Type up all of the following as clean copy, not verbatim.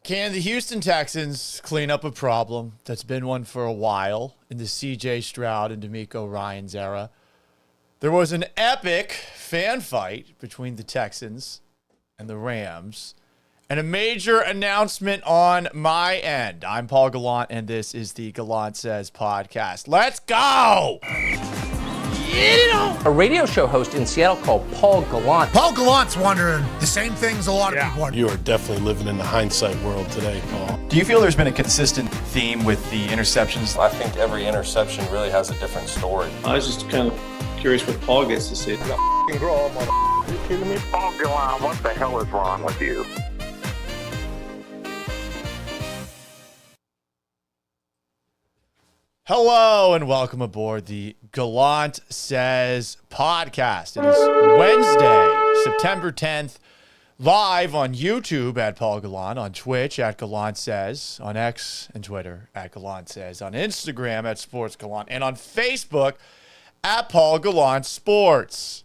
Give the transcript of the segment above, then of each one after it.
Can the Houston Texans clean up a problem that's been one for a while in the C.J. Stroud and D'Amico Ryans era? There was an epic fan fight between the Texans and the Rams, and a major announcement on my end. I'm Paul Gallant, and this is the Gallant Says podcast. Let's go! A radio show host in Seattle called Paul Gallant. Paul Gallant's wondering the same things a lot of people wonder. You are definitely living in the hindsight world today, Paul. Do you feel there's been a consistent theme with the interceptions? I think every interception really has a different story. I was just kind of curious what Paul gets to say. Grow up, mother. You kidding me? Paul Gallant, what the hell is wrong with you? Hello and welcome aboard the Gallant Says podcast. It is Wednesday, September 10th, live on YouTube at Paul Gallant, on Twitch at Gallant Says, on X and Twitter at Gallant Says, on Instagram at Sports Gallant, and on Facebook at Paul Gallant Sports.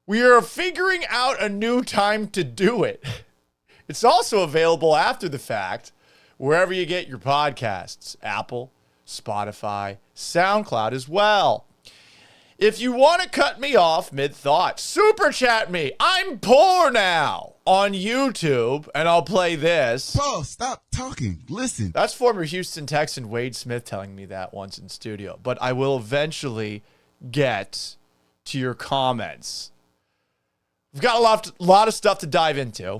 We are figuring out a new time to do it. It's also available after the fact, wherever you get your podcasts, Apple, Spotify, SoundCloud as well. If you want to cut me off mid-thought, super chat me. I'm poor now on YouTube, and I'll play this. Paul, stop talking. Listen. That's former Houston Texan Wade Smith telling me that once in studio, but I will eventually get to your comments. We've got a lot of stuff to dive into,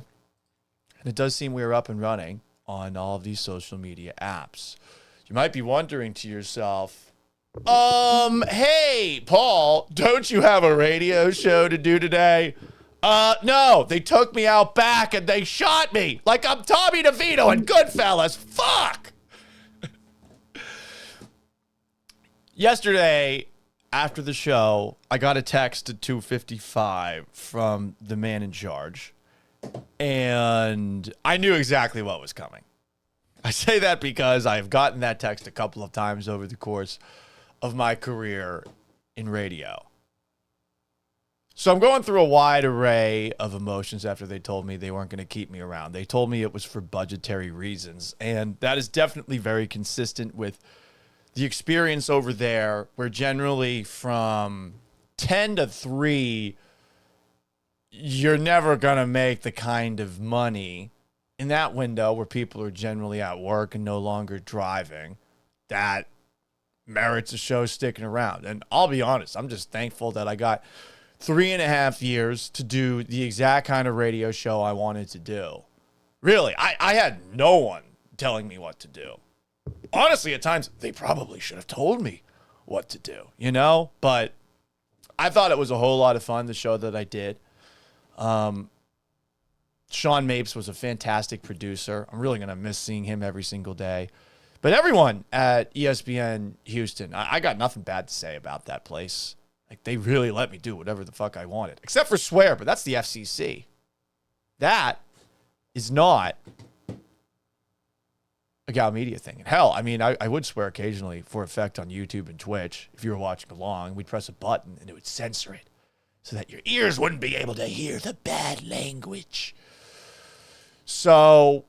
and it does seem we are up and running on all of these social media apps. You might be wondering to yourself, hey, Paul, don't you have a radio show to do today? No, they took me out back and they shot me like I'm Tommy DeVito in Goodfellas. Fuck! Yesterday, after the show, I got a text at 2:55 from the man in charge, and I knew exactly what was coming. I say that because I've gotten that text a couple of times over the course of my career in radio. So I'm going through a wide array of emotions after they told me they weren't going to keep me around. They told me it was for budgetary reasons, and that is definitely very consistent with the experience over there, where generally from 10 to 3, you're never going to make the kind of money in that window where people are generally at work and no longer driving that merits a show sticking around. And I'll be honest, I'm just thankful that I got 3.5 years to do the exact kind of radio show I wanted to do. Really, I had no one telling me what to do. Honestly, at times, they probably should have told me what to do, you know? But I thought it was a whole lot of fun, the show that I did. Sean Mapes was a fantastic producer. I'm really going to miss seeing him every single day. But everyone at ESPN Houston, I got nothing bad to say about that place. Like, they really let me do whatever the fuck I wanted. Except for swear, but that's the FCC. That is not a Gallant Media thing. And hell, I mean, I would swear occasionally for effect on YouTube and Twitch. If you were watching along, we'd press a button and it would censor it so that your ears wouldn't be able to hear the bad language. So,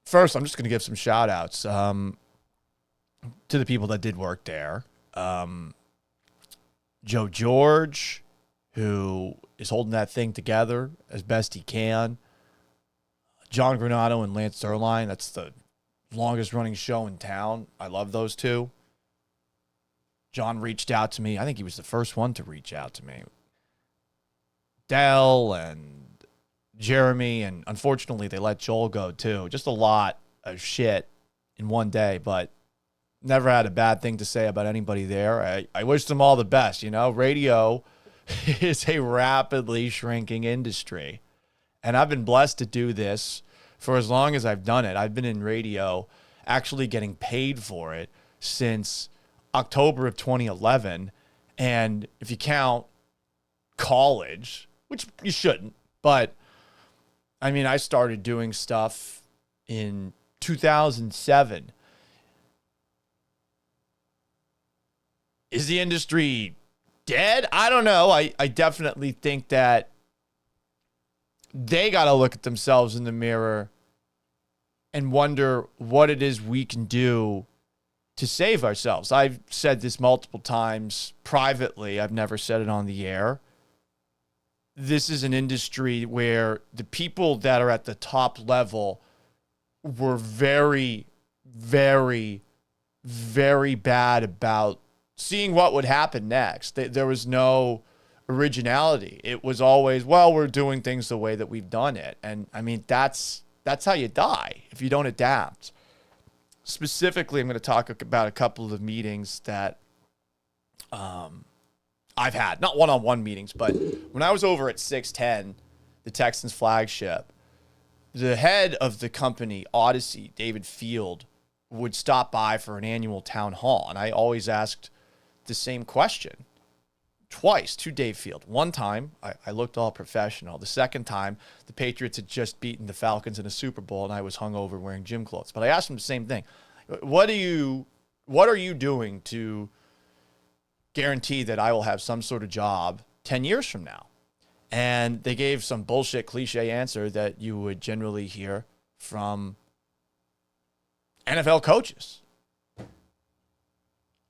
first, I'm just going to give some shout-outs to the people that did work there. Joe George, who is holding that thing together as best he can. John Granado and Lance Zerline, that's the longest-running show in town. I love those two. John reached out to me. I think he was the first one to reach out to me. Dell and Jeremy, and unfortunately they let Joel go too. Just a lot of shit in one day, but never had a bad thing to say about anybody there. I wish them all the best. You know, radio is a rapidly shrinking industry, and I've been blessed to do this for as long as I've done it. I've been in radio actually getting paid for it since October of 2011, and if you count college, which you shouldn't, but I mean, I started doing stuff in 2007. Is the industry dead? I don't know. I definitely think that they got to look at themselves in the mirror and wonder what it is we can do to save ourselves. I've said this multiple times privately. I've never said it on the air. This is an industry where the people that are at the top level were very, very, very bad about seeing what would happen next. There was no originality. It was always, well, we're doing things the way that we've done it. And I mean, that's how you die if you don't adapt. Specifically, I'm going to talk about a couple of meetings that I've had. Not one-on-one meetings, but when I was over at 610, the Texans flagship, the head of the company, Odyssey, David Field, would stop by for an annual town hall. And I always asked the same question. Twice to Dave Field. One time, I looked all professional. The second time, the Patriots had just beaten the Falcons in a Super Bowl, and I was hungover wearing gym clothes. But I asked him the same thing. What are you doing to guarantee that I will have some sort of job 10 years from now? And they gave some bullshit cliche answer that you would generally hear from NFL coaches.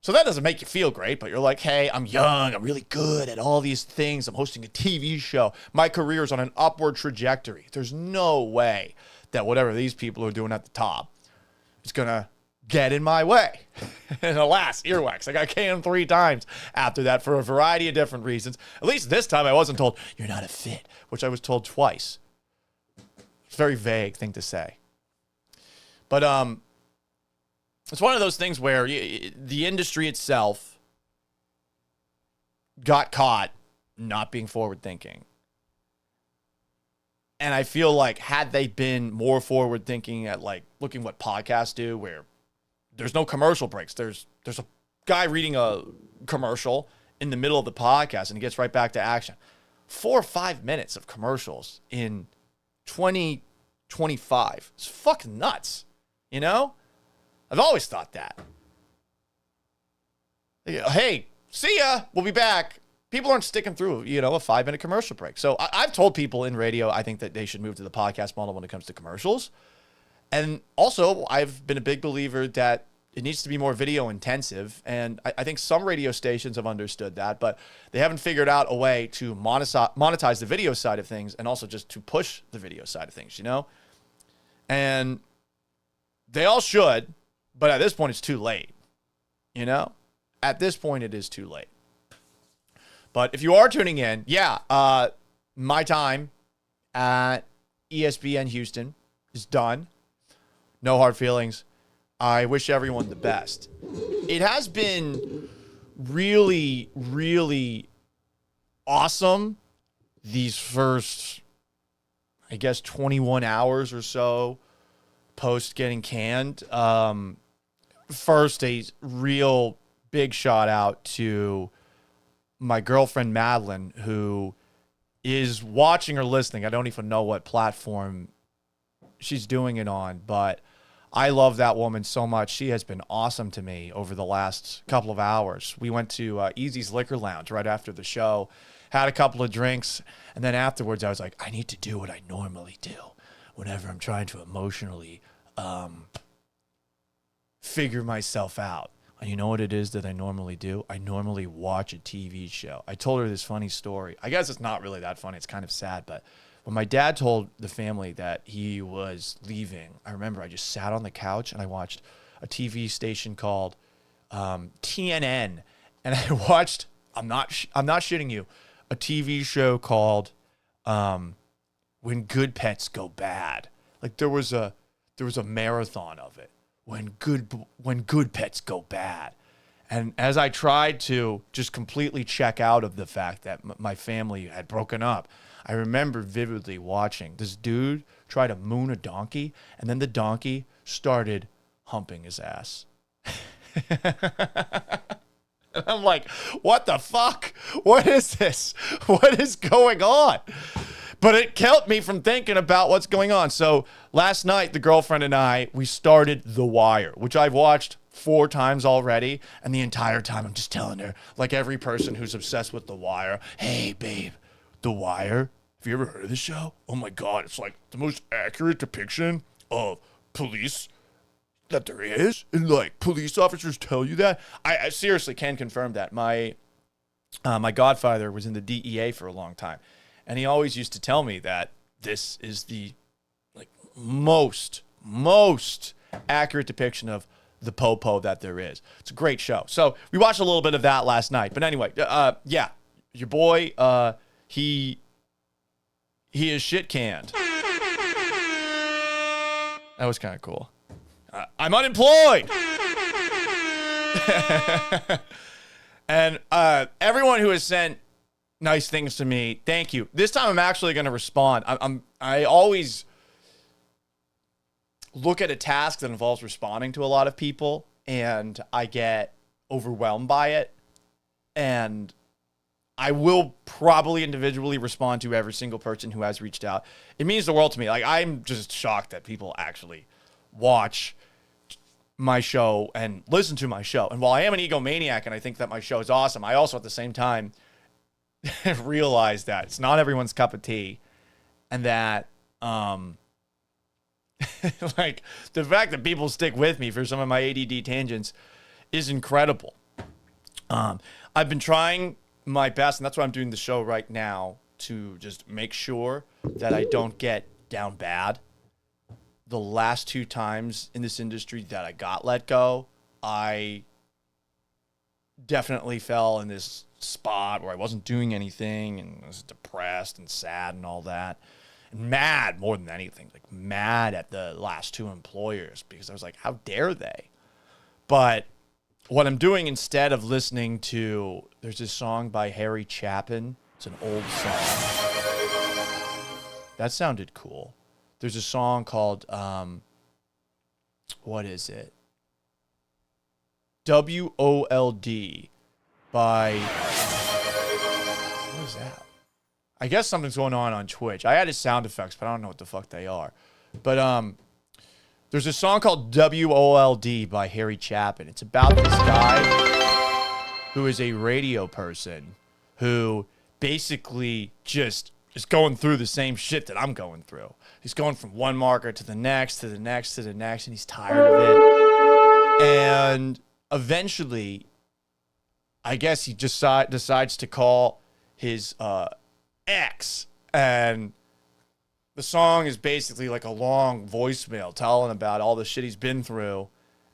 So that doesn't make you feel great, but you're like, hey, I'm young. I'm really good at all these things. I'm hosting a TV show. My career is on an upward trajectory. There's no way that whatever these people are doing at the top is going to get in my way. And alas, earwax. I got canned 3 times after that for a variety of different reasons. At least this time I wasn't told, you're not a fit, which I was told twice. It's a very vague thing to say. But it's one of those things where the industry itself got caught not being forward-thinking. And I feel like had they been more forward-thinking at, like, looking what podcasts do, where there's no commercial breaks. There's a guy reading a commercial in the middle of the podcast, and he gets right back to action. 4 or 5 minutes of commercials in 2025. It's fucking nuts, you know? I've always thought that. Hey, see ya. We'll be back. People aren't sticking through, a 5-minute commercial break. So I've told people in radio, I think that they should move to the podcast model when it comes to commercials. And also, I've been a big believer that it needs to be more video intensive. And I think some radio stations have understood that, but they haven't figured out a way to monetize the video side of things and also just to push the video side of things, And they all should. But at this point, it's too late, At this point, it is too late. But if you are tuning in, my time at ESPN Houston is done. No hard feelings. I wish everyone the best. It has been really, really awesome these first, 21 hours or so post getting canned. First, a real big shout out to my girlfriend, Madeline, who is watching or listening. I don't even know what platform she's doing it on, but I love that woman so much. She has been awesome to me over the last couple of hours. We went to Easy's Liquor Lounge right after the show, had a couple of drinks, and then afterwards I was like, I need to do what I normally do whenever I'm trying to emotionally figure myself out. And you know what it is that I normally do? I normally watch a TV show. I told her this funny story. I guess it's not really that funny. It's kind of sad. But when my dad told the family that he was leaving, I remember I just sat on the couch and I watched a TV station called TNN. And I watched, I'm not shitting you, a TV show called When Good Pets Go Bad. Like there was a marathon of it. When good pets go bad. And as I tried to just completely check out of the fact that my family had broken up, I remember vividly watching this dude try to moon a donkey, and then the donkey started humping his ass. And I'm like, what the fuck? What is this? What is going on? But it kept me from thinking about what's going on. So last night, the girlfriend and I, we started The Wire, which I've watched 4 times already. And the entire time I'm just telling her, like every person who's obsessed with The Wire, hey, babe, The Wire, Have you ever heard of this show? Oh my God, it's like the most accurate depiction of police that there is. And like police officers tell you that. I seriously can confirm that. My godfather was in the DEA for a long time. And he always used to tell me that this is the like most accurate depiction of the po-po that there is. It's a great show. So we watched a little bit of that last night. But anyway, yeah, your boy, he is shit canned. That was kind of cool. I'm unemployed. And everyone who has sent nice things to me, thank you. This time I'm actually going to respond. I always look at a task that involves responding to a lot of people, and I get overwhelmed by it. And I will probably individually respond to every single person who has reached out. It means the world to me. Like, I'm just shocked that people actually watch my show and listen to my show. And while I am an egomaniac and I think that my show is awesome, I also at the same time realize that it's not everyone's cup of tea, and that like the fact that people stick with me for some of my ADD tangents is incredible. I've been trying my best, and that's why I'm doing the show right now, to just make sure that I don't get down bad. The last 2 times in this industry that I got let go, I definitely fell in this spot where I wasn't doing anything and I was depressed and sad and all that. And mad more than anything, like mad at the last 2 employers, because I was like, how dare they? But what I'm doing, instead of listening to, there's this song by Harry Chapin. It's an old song. That sounded cool. There's a song called, what is it? WOLD by, what is that? I guess something's going on Twitch. I added sound effects, but I don't know what the fuck they are. But there's a song called WOLD by Harry Chapin. It's about this guy who is a radio person who basically just is going through the same shit that I'm going through. He's going from one market to the next, to the next, to the next, and he's tired of it. And eventually, I guess he just decides to call his ex, and the song is basically like a long voicemail telling about all the shit he's been through.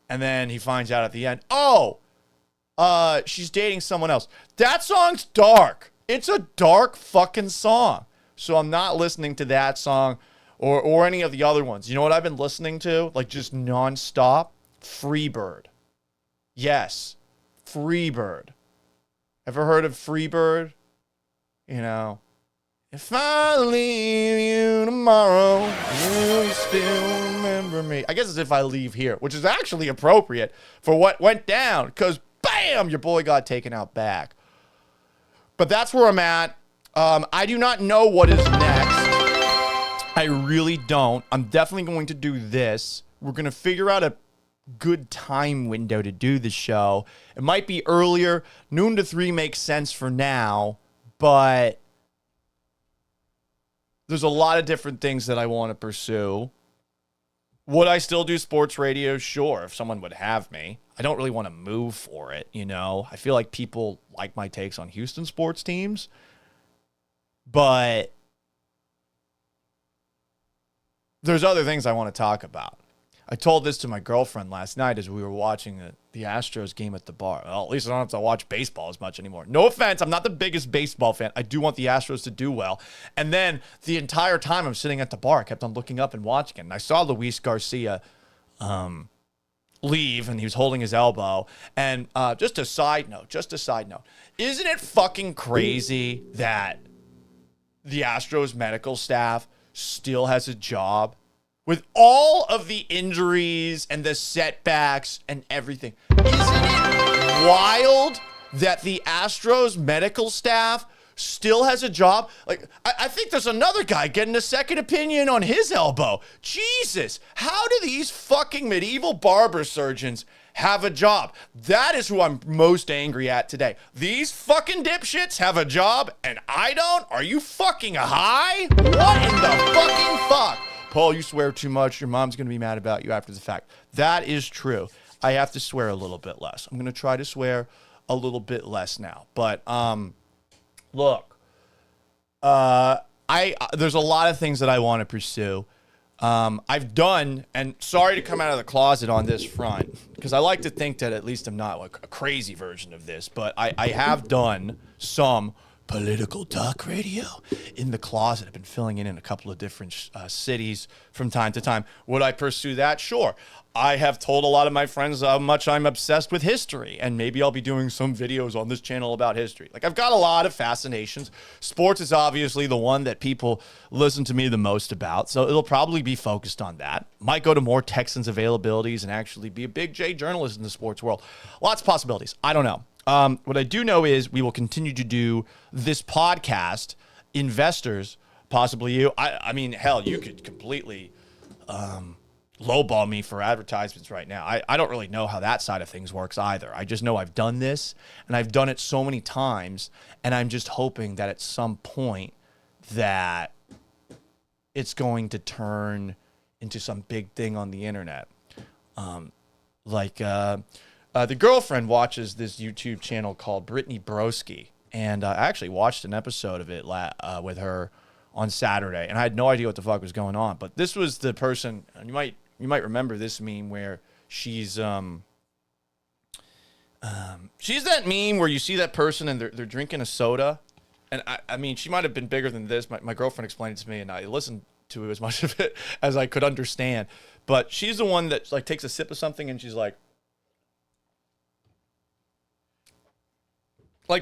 And then he finds out at the end, she's dating someone else. That song's dark. It's a dark fucking song. So I'm not listening to that song or any of the other ones. You know what I've been listening to? Like, just nonstop? Freebird. Yes. Freebird. Ever heard of Freebird? You know, if I leave you tomorrow, will you still remember me? I guess it's if I leave here, which is actually appropriate for what went down, because bam, your boy got taken out back. But that's where I'm at. I do not know what is next. I really don't. I'm definitely going to do this. We're going to figure out a good time window to do the show. It might be earlier. Noon to 3 makes sense for now, but there's a lot of different things that I want to pursue. Would I still do sports radio? Sure, if someone would have me. I don't really want to move for it, you know? I feel like people like my takes on Houston sports teams, but there's other things I want to talk about. I told this to my girlfriend last night as we were watching the Astros game at the bar. Well, at least I don't have to watch baseball as much anymore. No offense, I'm not the biggest baseball fan. I do want the Astros to do well. And then the entire time I'm sitting at the bar, I kept on looking up and watching it. And I saw Luis Garcia leave, and he was holding his elbow. And just a side note, isn't it fucking crazy that the Astros medical staff still has a job with all of the injuries and the setbacks and everything? Isn't it wild that the Astros medical staff still has a job. Like, I think there's another guy getting a second opinion on his elbow. Jesus, how do these fucking medieval barber surgeons have a job? That is who I'm most angry at today. These fucking dipshits have a job and I don't? Are you fucking high? What in the fucking fuck? Paul, you swear too much. Your mom's going to be mad about you after the fact. That is true. I have to swear a little bit less. I'm going to try to swear a little bit less now. But look, there's a lot of things that I want to pursue. I've done, and sorry to come out of the closet on this front, because I like to think that at least I'm not like a crazy version of this, but I have done some political talk radio in the closet. I've been filling in a couple of different cities from time to time. Would I pursue that? Sure. I have told a lot of my friends how much I'm obsessed with history, and maybe I'll be doing some videos on this channel about history. Like, I've got a lot of fascinations. Sports is obviously the one that people listen to me the most about, so it'll probably be focused on that. Might go to more Texans availabilities and actually be a big J journalist in the sports world. Lots of possibilities. I don't know. What I do know is we will continue to do this podcast. Investors, possibly you. I mean, hell, you could completely lowball me for advertisements right now. I don't really know how that side of things works either. I just know I've done this, and I've done it so many times, and I'm just hoping that at some point that it's going to turn into some big thing on the internet. The girlfriend watches this YouTube channel called Brittany Broski, and I actually watched an episode of it with her on Saturday, and I had no idea what the fuck was going on. But this was the person, and you might remember this meme where she's that meme where you see that person and they're drinking a soda, and I mean, she might have been bigger than this. My girlfriend explained it to me, and I listened to as much of it as I could understand. But she's the one that like takes a sip of something and she's like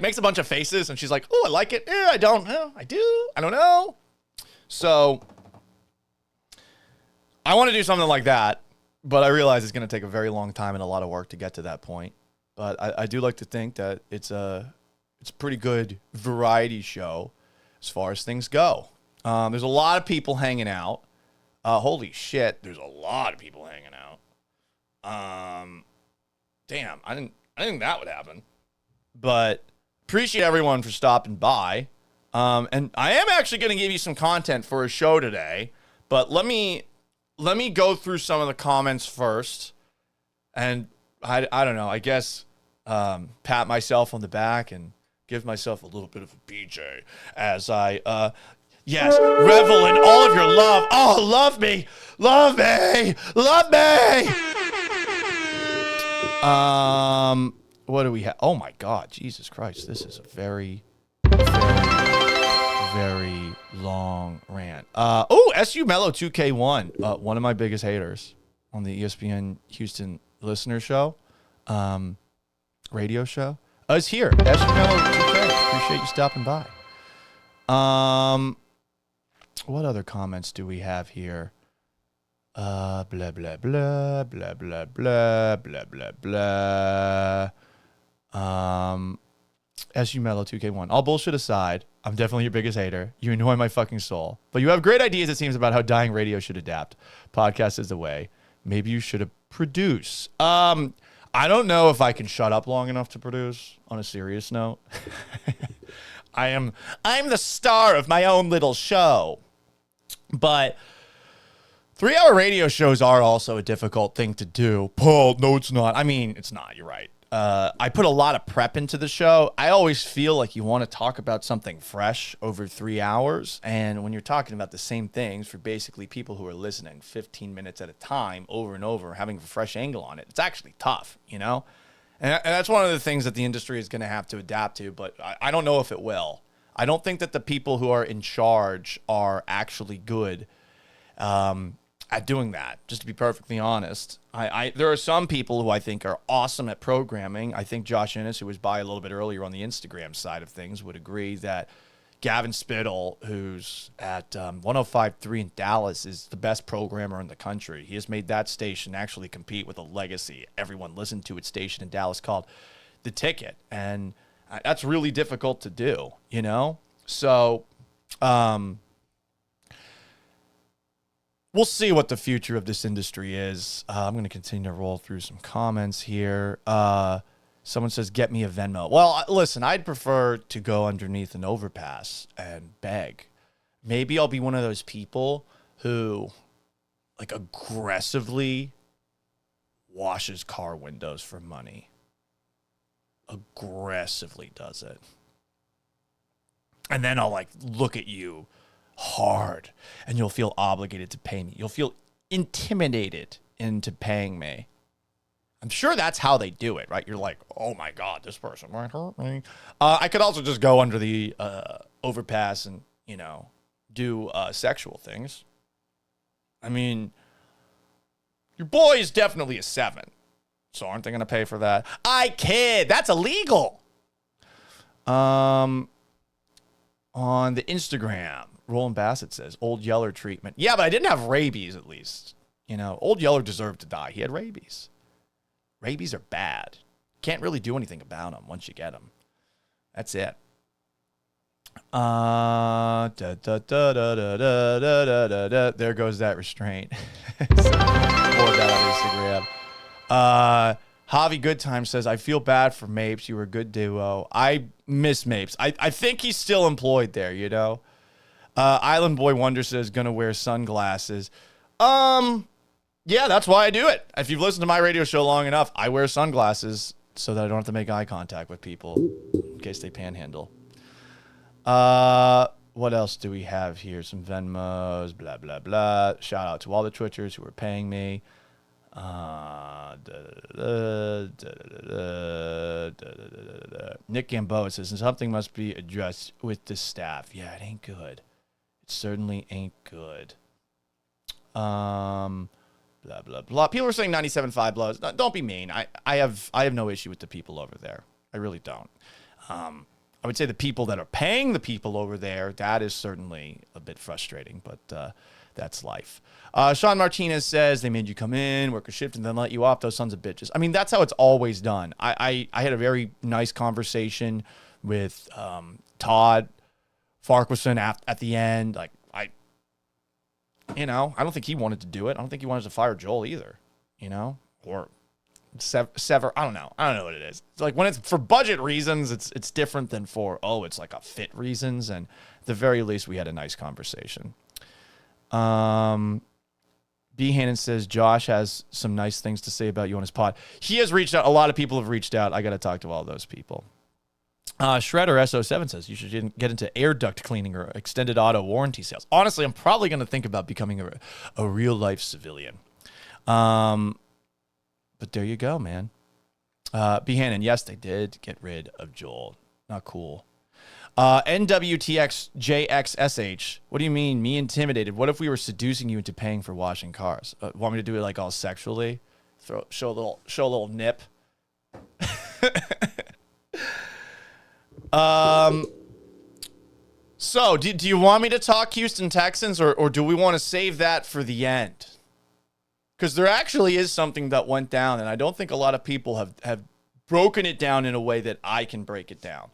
makes a bunch of faces, and she's like, "Oh, I like it. Yeah, I don't know. I do. I don't know." So I want to do something like that, but I realize it's going to take a very long time and a lot of work to get to that point. But I do like to think that it's a pretty good variety show as far as things go. There's a lot of people hanging out. Holy shit, there's a lot of people hanging out. Damn, I didn't think that would happen. But appreciate everyone for stopping by. And I am actually going to give you some content for a show today, but let me go through some of the comments first. And I don't know, I guess pat myself on the back and give myself a little bit of a BJ as I yes, revel in all of your love. Oh, love me. Love me. Love me. What do we have? Oh my God, Jesus Christ. This is a very, very, very long rant. SU Mellow 2K1, one of my biggest haters on the ESPN Houston listener show, radio show, is here. SU Mellow 2K, appreciate you stopping by. What other comments do we have here? Blah, blah, blah, blah, blah, blah, blah, blah, blah. SU Mellow 2K1. All bullshit aside, I'm definitely your biggest hater. You annoy my fucking soul. But you have great ideas, it seems, about how dying radio should adapt. Podcast is the way. Maybe you should produce. I don't know if I can shut up long enough to produce, on a serious note. I'm the star of my own little show. But 3-hour radio shows are also a difficult thing to do. Paul, no, it's not. I mean, it's not. You're right. I put a lot of prep into the show. I always feel like you want to talk about something fresh over 3 hours. And when you're talking about the same things for basically people who are listening 15 minutes at a time over and over, having a fresh angle on it, it's actually tough, you know? And that's one of the things that the industry is going to have to adapt to, but I don't know if it will. I don't think that the people who are in charge are actually good at doing that, just to be perfectly honest. There are some people who I think are awesome at programming. I think Josh Innes, who was by a little bit earlier on the Instagram side of things, would agree that Gavin Spittle, who's at 105.3 in Dallas, is the best programmer in the country. He has made that station actually compete with a legacy everyone listened to its station in Dallas called The Ticket. And that's really difficult to do, you know? So, we'll see what the future of this industry is. I'm going to continue to roll through some comments here. Someone says, get me a Venmo. Well, listen, I'd prefer to go underneath an overpass and beg. Maybe I'll be one of those people who, like, aggressively washes car windows for money. Aggressively does it. And then I'll, like, look at you hard, and you'll feel obligated to pay me. You'll feel intimidated into paying me. I'm sure that's how they do it, right? You're like, oh my God, this person might hurt me. I could also just go under the overpass and, you know, do sexual things. I mean, your boy is definitely a 7. So aren't they going to pay for that? I kid. That's illegal. On the Instagram, Roland Bassett says, Old Yeller treatment. Yeah, but I didn't have rabies, at least. You know, Old Yeller deserved to die. He had rabies. Rabies are bad. Can't really do anything about them once you get them. That's it. There goes that restraint. More of that on Instagram. Javi Goodtime says, I feel bad for Mapes. You were a good duo. I miss Mapes. I think he's still employed there, you know? Island Boy Wonder says, gonna wear sunglasses. Yeah, that's why I do it. If you've listened to my radio show long enough, I wear sunglasses so that I don't have to make eye contact with people in case they panhandle. What else do we have here? Some Venmos, blah, blah, blah. Shout out to all the Twitchers who are paying me. Nick Gamboa says, something must be addressed with the staff. Yeah, it ain't good. It certainly ain't good. Blah, blah, blah. People are saying 97.5 blows. Don't be mean. I have no issue with the people over there. I really don't. I would say the people that are paying the people over there, that is certainly a bit frustrating, but that's life. Sean Martinez says, they made you come in, work a shift, and then let you off, those sons of bitches. I mean, that's how it's always done. I had a very nice conversation with Todd Farquharson at the end. Like, I don't think he wanted to do it. I don't think he wanted to fire Joel either, or sever. I don't know what it is. It's like when it's for budget reasons, it's different than for, it's like a fit reasons. And at the very least, we had a nice conversation. B. Hannon says, Josh has some nice things to say about you on his pod. He has reached out. A lot of people have reached out. I got to talk to all those people. Shredder SO7 says you should get into air duct cleaning or extended auto warranty sales. Honestly, I'm probably going to think about becoming a real life civilian. But there you go, man. B. Hannon, yes, they did get rid of Joel. Not cool. NWTXJXSH, what do you mean, me intimidated? What if we were seducing you into paying for washing cars? Want me to do it like all sexually? Show a little nip. So do you want me to talk Houston Texans or do we want to save that for the end? Because there actually is something that went down, and I don't think a lot of people have broken it down in a way that I can break it down.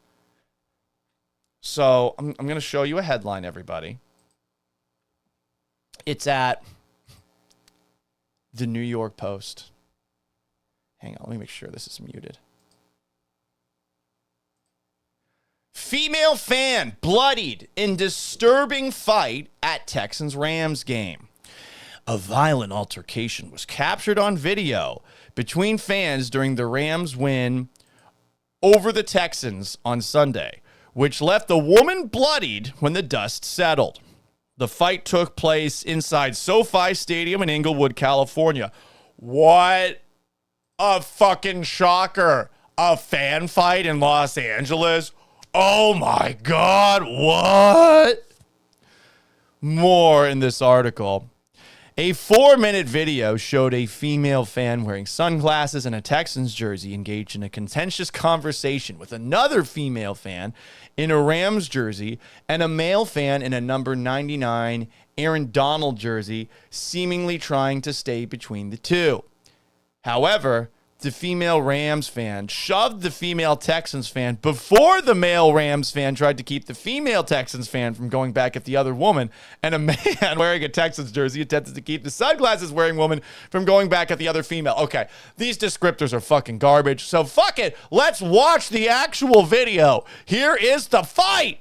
So I'm going to show you a headline, everybody. It's at the New York Post. Hang on, let me make sure this is muted. Female fan bloodied in disturbing fight at Texans-Rams game. A violent altercation was captured on video between fans during the Rams win over the Texans on Sunday, which left the woman bloodied when the dust settled. The fight took place inside SoFi Stadium in Inglewood, California. What a fucking shocker. A fan fight in Los Angeles? Oh my God, what? More in this article. A 4-minute video showed a female fan wearing sunglasses and a Texans jersey engaged in a contentious conversation with another female fan in a Rams jersey and a male fan in a number 99 Aaron Donald jersey, seemingly trying to stay between the two. However, the female Rams fan shoved the female Texans fan before the male Rams fan tried to keep the female Texans fan from going back at the other woman. And a man wearing a Texans jersey attempted to keep the sunglasses wearing woman from going back at the other female. Okay, these descriptors are fucking garbage. So fuck it. Let's watch the actual video. Here is the fight.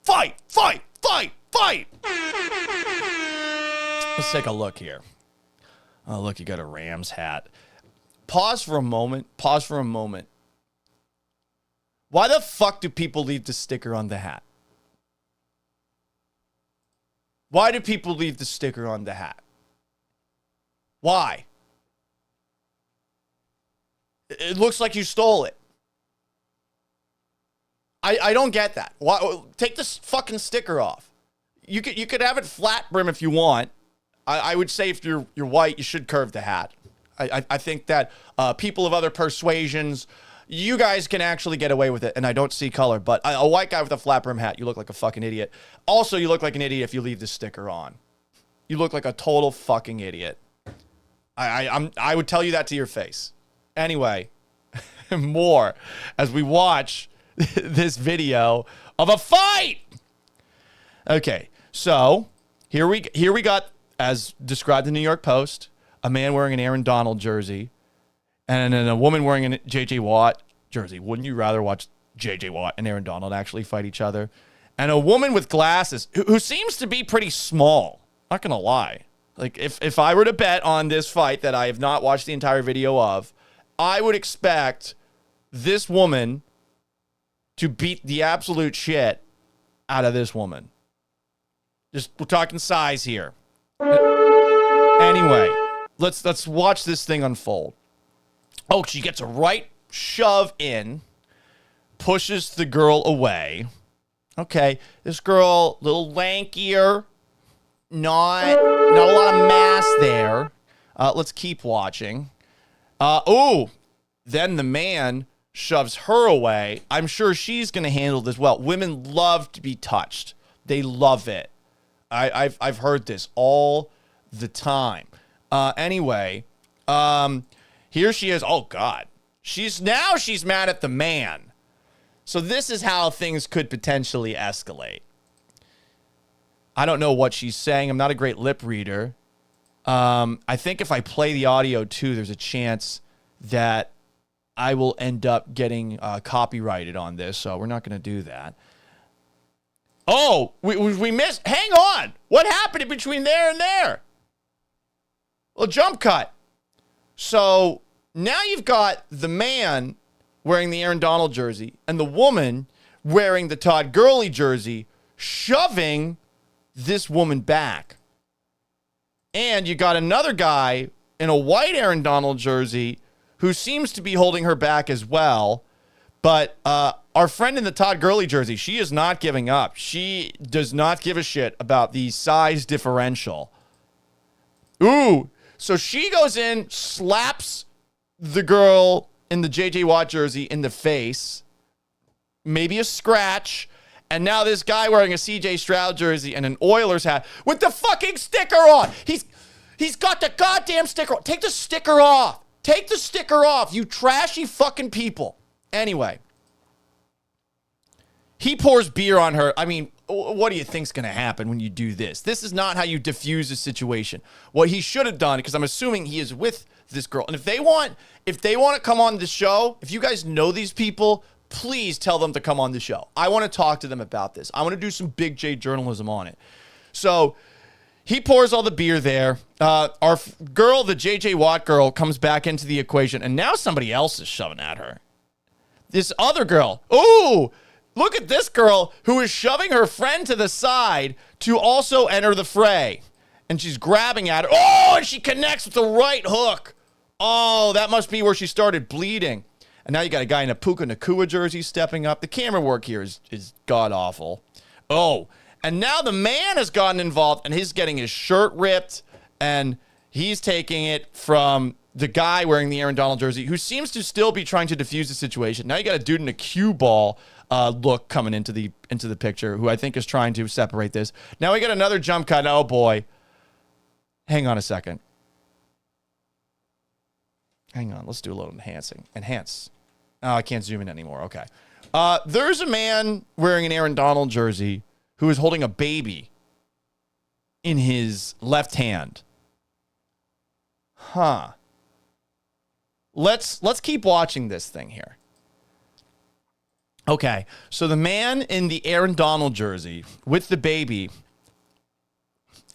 Fight, fight, fight, fight. Let's take a look here. Oh, look, you got a Rams hat. Pause for a moment. Pause for a moment. Why the fuck do people leave the sticker on the hat? Why do people leave the sticker on the hat? Why? It looks like you stole it. I don't get that. Why? Take this fucking sticker off. You could have it flat brim if you want. I would say if you're white, you should curve the hat. I think that people of other persuasions, you guys can actually get away with it, and I don't see color. But a white guy with a flat brim hat, you look like a fucking idiot. Also, you look like an idiot if you leave the sticker on. You look like a total fucking idiot. I would tell you that to your face. Anyway, more as we watch this video of a fight. Okay, so here we got, as described in the New York Post, a man wearing an Aaron Donald jersey, and then a woman wearing a J.J. Watt jersey. Wouldn't you rather watch J.J. Watt and Aaron Donald actually fight each other? And a woman with glasses who seems to be pretty small. Not going to lie. Like, if I were to bet on this fight that I have not watched the entire video of, I would expect this woman to beat the absolute shit out of this woman. Just, we're talking size here. Anyway, let's watch this thing unfold. Oh, she gets a right shove in, pushes the girl away. Okay, this girl, a little lankier, not a lot of mass there. Let's keep watching. Then the man shoves her away. I'm sure she's going to handle this well. Women love to be touched. They love it. I've heard this all the time. Anyway, here she is. Oh God, she's mad at the man. So this is how things could potentially escalate. I don't know what she's saying. I'm not a great lip reader. I think if I play the audio too, there's a chance that I will end up getting copyrighted on this. So we're not going to do that. Oh, we missed. Hang on. What happened in between there and there? Well, jump cut. So now you've got the man wearing the Aaron Donald jersey and the woman wearing the Todd Gurley jersey shoving this woman back. And you got another guy in a white Aaron Donald jersey who seems to be holding her back as well. But our friend in the Todd Gurley jersey, she is not giving up. She does not give a shit about the size differential. Ooh, so she goes in, slaps the girl in the J.J. Watt jersey in the face, maybe a scratch, and now this guy wearing a C.J. Stroud jersey and an Oilers hat with the fucking sticker on. He's got the goddamn sticker on. Take the sticker off. Take the sticker off, you trashy fucking people. Anyway, he pours beer on her. I mean, what do you think's going to happen when you do this? This is not how you diffuse a situation. What he should have done, because I'm assuming he is with this girl, and if they want to come on the show, if you guys know these people, please tell them to come on the show. I want to talk to them about this. I want to do some Big J journalism on it. So he pours all the beer there. Our girl, the J.J. Watt girl, comes back into the equation, and now somebody else is shoving at her. This other girl. Ooh, look at this girl who is shoving her friend to the side to also enter the fray. And she's grabbing at her. Oh, and she connects with the right hook. Oh, that must be where she started bleeding. And now you got a guy in a Puka Nacua jersey stepping up. The camera work here is god-awful. Oh, and now the man has gotten involved, and he's getting his shirt ripped, and he's taking it from the guy wearing the Aaron Donald jersey, who seems to still be trying to defuse the situation. Now you got a dude in a cue ball look coming into the picture, who I think is trying to separate this. Now we got another jump cut. Oh, boy. Hang on a second. Hang on. Let's do a little enhancing. Enhance. Oh, I can't zoom in anymore. Okay. There's a man wearing an Aaron Donald jersey who is holding a baby in his left hand. Huh. Let's keep watching this thing here. Okay, so the man in the Aaron Donald jersey with the baby,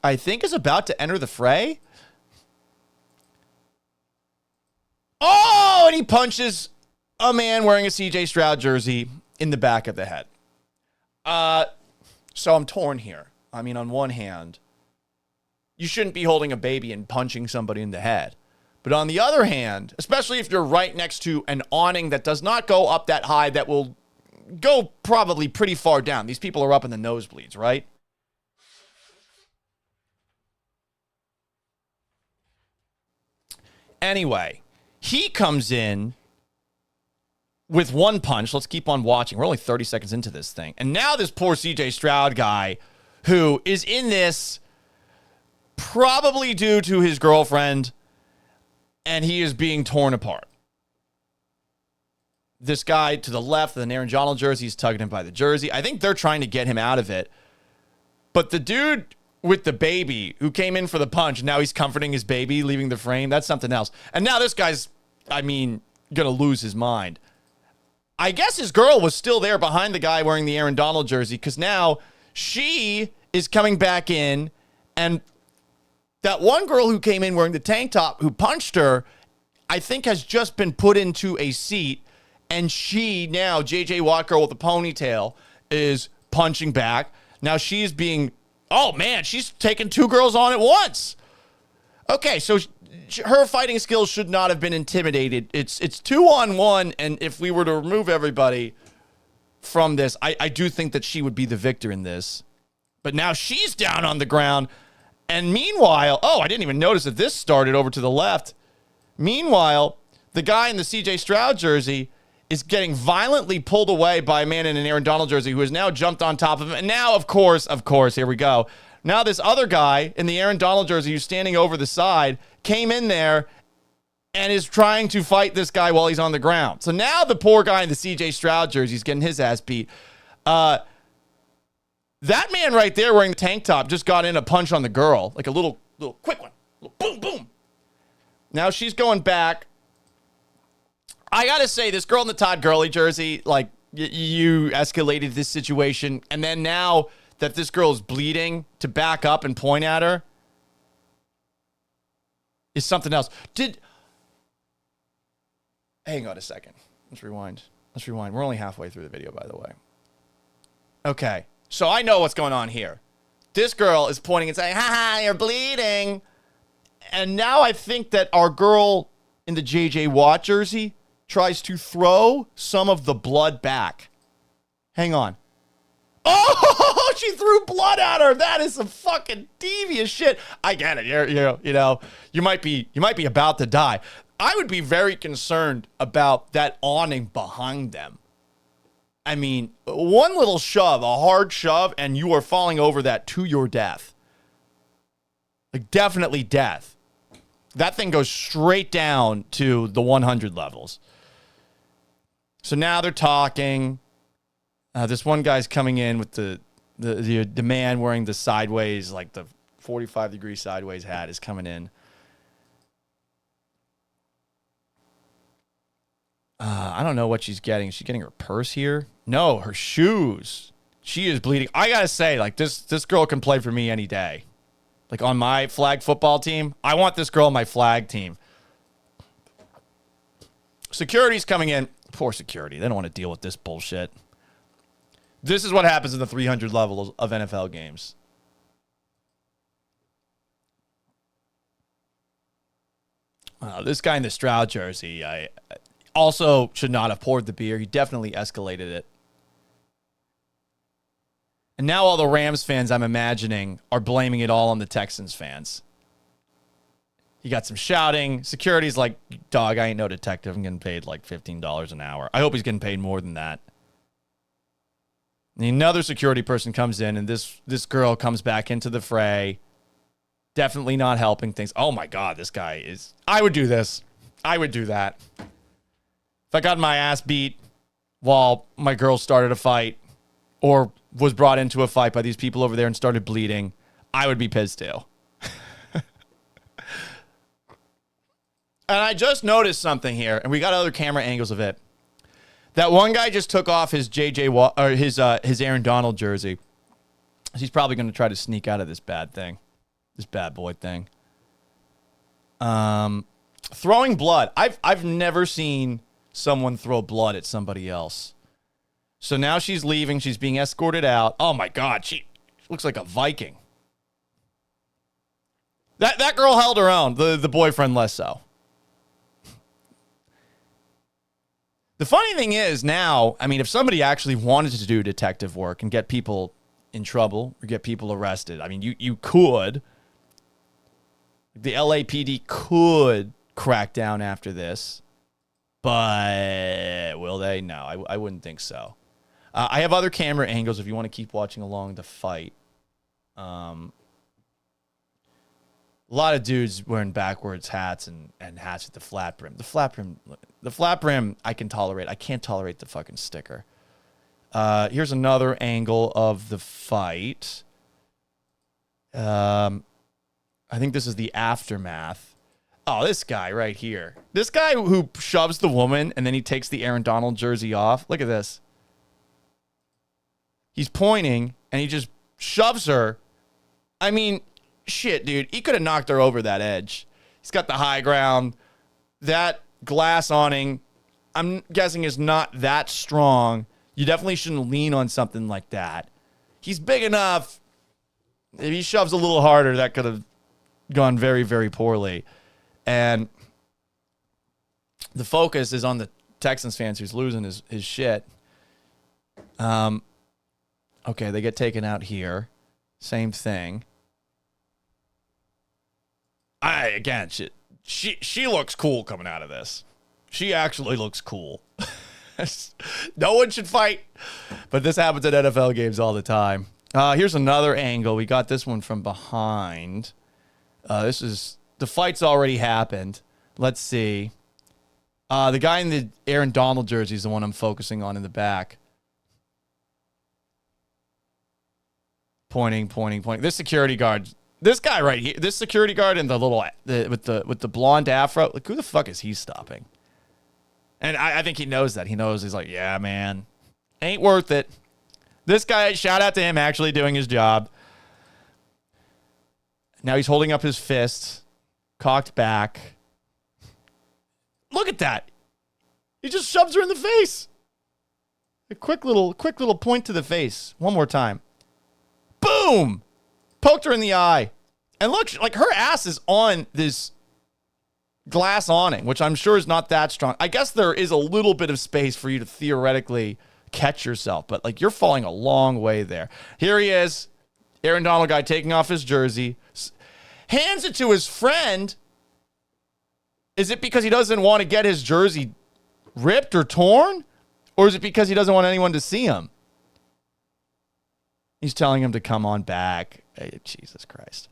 I think, is about to enter the fray. Oh, and he punches a man wearing a CJ Stroud jersey in the back of the head. So I'm torn here. I mean, on one hand, you shouldn't be holding a baby and punching somebody in the head. But on the other hand, especially if you're right next to an awning that does not go up that high, that will go probably pretty far down. These people are up in the nosebleeds, right? Anyway, he comes in with one punch. Let's keep on watching. We're only 30 seconds into this thing. And now this poor CJ Stroud guy who is in this probably due to his girlfriend, and he is being torn apart. This guy to the left, the Aaron Donald jersey, he's tugging him by the jersey. I think they're trying to get him out of it. But the dude with the baby who came in for the punch, now he's comforting his baby, leaving the frame. That's something else. And now this guy's, going to lose his mind. I guess his girl was still there behind the guy wearing the Aaron Donald jersey, because now she is coming back in, and that one girl who came in wearing the tank top who punched her, I think has just been put into a seat. And she now, JJ Watt girl with the ponytail, is punching back. Now she's being, oh man, she's taking two girls on at once. Okay, so her fighting skills should not have been intimidated. It's 2-on-1, and if we were to remove everybody from this, I do think that she would be the victor in this. But now she's down on the ground. And meanwhile, oh, I didn't even notice that this started over to the left. Meanwhile, the guy in the CJ Stroud jersey is getting violently pulled away by a man in an Aaron Donald jersey who has now jumped on top of him. And now, of course, here we go. Now this other guy in the Aaron Donald jersey who's standing over the side came in there and is trying to fight this guy while he's on the ground. So now the poor guy in the CJ Stroud jersey is getting his ass beat. That man right there wearing the tank top just got in a punch on the girl, like a little quick one. Boom, boom. Now she's going back. I got to say, this girl in the Todd Gurley jersey, like, you escalated this situation. And then now that this girl is bleeding, to back up and point at her is something else. Hang on a second. Let's rewind. We're only halfway through the video, by the way. Okay. So I know what's going on here. This girl is pointing and saying, ha, you're bleeding. And now I think that our girl in the JJ Watt jersey tries to throw some of the blood back. Hang on. Oh, she threw blood at her. That is some fucking devious shit. I get it. You might be about to die. I would be very concerned about that awning behind them. I mean, one little shove, a hard shove, and you are falling over that to your death. Like, definitely death. That thing goes straight down to the 100 levels. So now they're talking. This one guy's coming in with the man wearing the sideways, like the 45-degree sideways hat is coming in. I don't know what she's getting. Is she getting her purse here? No, her shoes. She is bleeding. I got to say, like, this girl can play for me any day. Like, on my flag football team, I want this girl on my flag team. Security's coming in. Poor security. They don't want to deal with this bullshit. This is what happens in the 300 levels of NFL games. This guy in the Stroud jersey, I also should not have poured the beer. He definitely escalated it. And now all the Rams fans, I'm imagining, are blaming it all on the Texans fans. You got some shouting. Security's like, dog, I ain't no detective. I'm getting paid like $15 an hour. I hope he's getting paid more than that. And another security person comes in, and this girl comes back into the fray. Definitely not helping things. Oh, my God, this guy is... I would do this. I would do that. If I got my ass beat while my girl started a fight or was brought into a fight by these people over there and started bleeding, I would be pissed too. And I just noticed something here, and we got other camera angles of it. That one guy just took off his his Aaron Donald jersey. He's probably going to try to sneak out of this bad boy thing. Throwing blood. I've never seen someone throw blood at somebody else. So now she's leaving. She's being escorted out. Oh my God, she looks like a Viking. That girl held her own. The boyfriend less so. The funny thing is now, I mean, if somebody actually wanted to do detective work and get people in trouble or get people arrested, I mean, you could. The LAPD could crack down after this, but will they? No, I wouldn't think so. I have other camera angles if you want to keep watching along the fight. A lot of dudes wearing backwards hats and hats with the flat brim. The flat brim, I can tolerate. I can't tolerate the fucking sticker. Here's another angle of the fight. I think this is the aftermath. Oh, this guy right here. This guy who shoves the woman and then he takes the Aaron Donald jersey off. Look at this. He's pointing and he just shoves her. I mean, shit, dude. He could have knocked her over that edge. He's got the high ground. That glass awning, I'm guessing, is not that strong. You definitely shouldn't lean on something like that. He's big enough. If he shoves a little harder, that could have gone very, very poorly. And the focus is on the Texans fans who's losing his shit. Okay, they get taken out here. Same thing. Again, she looks cool coming out of this. She actually looks cool. No one should fight, but this happens at NFL games all the time. Here's another angle. We got this one from behind. This is the fight's already happened. Let's see. The guy in the Aaron Donald jersey is the one I'm focusing on in the back. Pointing. This security guard. This guy right here, this security guard in the little with the blonde afro, like, who the fuck is he stopping? And I think he knows that. He knows. He's like, yeah, man, ain't worth it. This guy, shout out to him actually doing his job. Now he's holding up his fist, cocked back. Look at that. He just shoves her in the face. A quick little point to the face. One more time. Boom. Poked her in the eye. And look, like, her ass is on this glass awning, which I'm sure is not that strong. I guess there is a little bit of space for you to theoretically catch yourself, but like, you're falling a long way there. Here he is, Aaron Donald guy taking off his jersey, hands it to his friend. Is it because he doesn't want to get his jersey ripped or torn? Or is it because he doesn't want anyone to see him? He's telling him to come on back. Hey, Jesus Christ.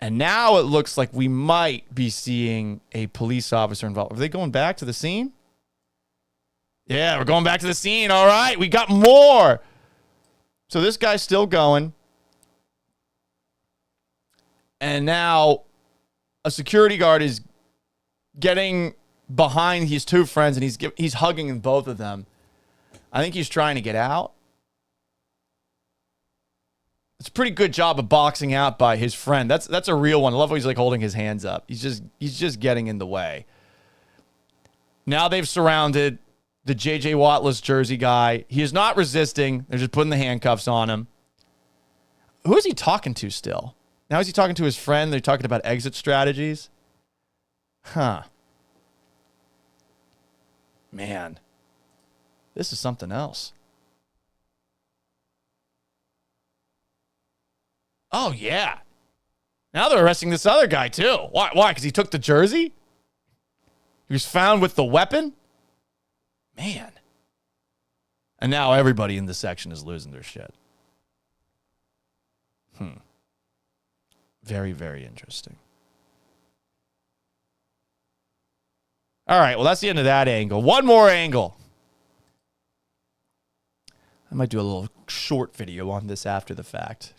And now it looks like we might be seeing a police officer involved. Are they going back to the scene? Yeah, we're going back to the scene. All right, we got more. So this guy's still going. And now a security guard is getting behind his two friends, and he's hugging both of them. I think he's trying to get out. It's a pretty good job of boxing out by his friend. That's a real one. I love how he's like holding his hands up. He's just getting in the way. Now they've surrounded the J.J. Wattless jersey guy. He is not resisting. They're just putting the handcuffs on him. Who is he talking to still? Now is he talking to his friend? They're talking about exit strategies? Huh. Man. This is something else. Oh, yeah. Now they're arresting this other guy, too. Why? Because he took the jersey? He was found with the weapon? Man. And now everybody in this section is losing their shit. Very, very interesting. All right, well, that's the end of that angle. One more angle. I might do a little short video on this after the fact.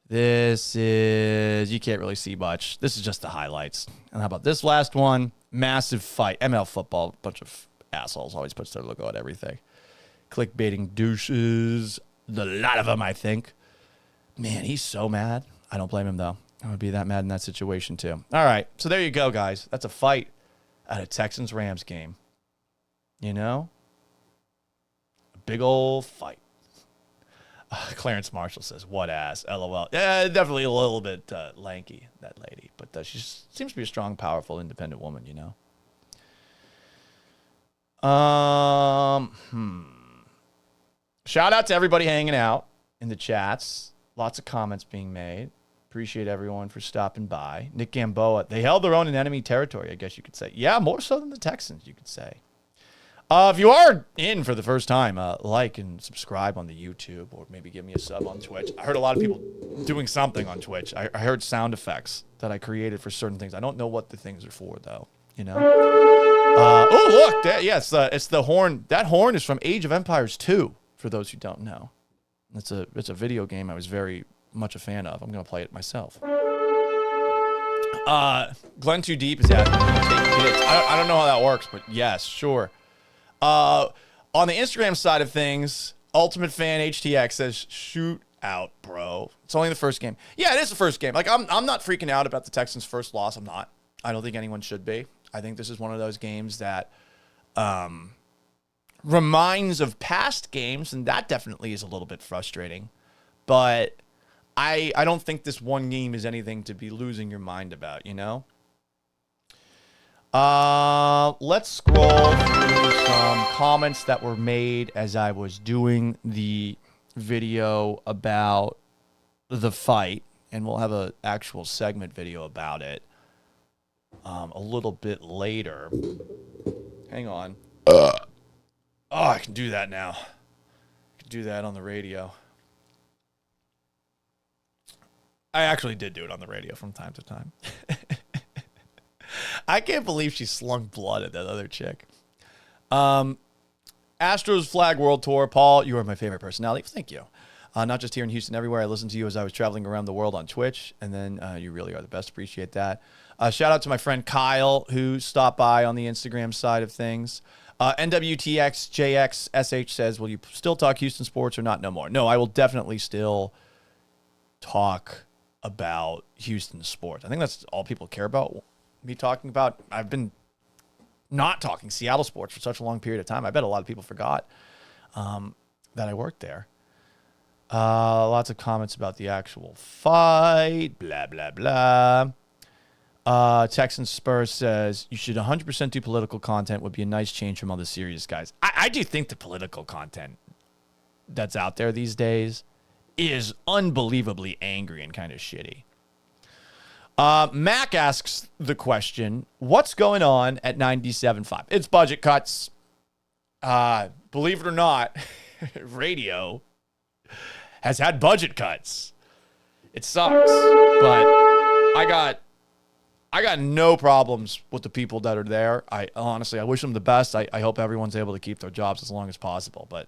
This is, you can't really see much. This is just the highlights. And how about this last one? Massive fight. ML football, bunch of assholes always puts their logo at everything. Clickbaiting douches. The lot of them, I think. Man, he's so mad. I don't blame him, though. I would be that mad in that situation, too. All right, so there you go, guys. That's a fight at a Texans-Rams game. You know? A big old fight. Clarence Marshall says, what ass, LOL. Yeah, definitely a little bit lanky, that lady. But she seems to be a strong, powerful, independent woman, you know? Shout out to everybody hanging out in the chats. Lots of comments being made. Appreciate everyone for stopping by. Nick Gamboa, they held their own in enemy territory, I guess you could say. Yeah, more so than the Texans, you could say. If you are in for the first time, like and subscribe on the YouTube, or maybe give me a sub on Twitch. I heard a lot of people doing something on Twitch. I heard sound effects that I created for certain things. I don't know what the things are for, though. You know? Oh, look. It's the horn. That horn is from Age of Empires 2, for those who don't know. It's a video game I was very much a fan of. I'm going to play it myself. Glenn Too Deep is asking, I don't know how that works, but yes, sure. On the Instagram side of things, Ultimate Fan HTX says, shoot out, bro. It's only the first game. Yeah, it is the first game. Like, I'm not freaking out about the Texans' first loss. I'm not. I don't think anyone should be. I think this is one of those games that reminds of past games, and that definitely is a little bit frustrating. But I don't think this one game is anything to be losing your mind about, you know? Let's scroll through some comments that were made as I was doing the video about the fight, and we'll have an actual segment video about it a little bit later. Hang on. Oh, I can do that now. I can do that on the radio. I actually did do it on the radio from time to time. I can't believe she slung blood at that other chick. Astros Flag World Tour. Paul, you are my favorite personality. Thank you. Not just here in Houston, everywhere. I listened to you as I was traveling around the world on Twitch, and then you really are the best. Appreciate that. Shout out to my friend Kyle, who stopped by on the Instagram side of things. NWTXJXSH says, will you still talk Houston sports or not? No more. No, I will definitely still talk about Houston sports. I think that's all people care about me talking about. I've been not talking Seattle sports for such a long period of time. I bet a lot of people forgot that I worked there. Lots of comments about the actual fight. Blah, blah, blah. Texans Spurs says, you should 100% do political content. Would be a nice change from all the serious guys. I do think the political content that's out there these days is unbelievably angry and kind of shitty. Mac asks the question, what's going on at 97.5? It's budget cuts. Believe it or not, radio has had budget cuts. It sucks, but I got no problems with the people that are there. I honestly wish them the best. I hope everyone's able to keep their jobs as long as possible, but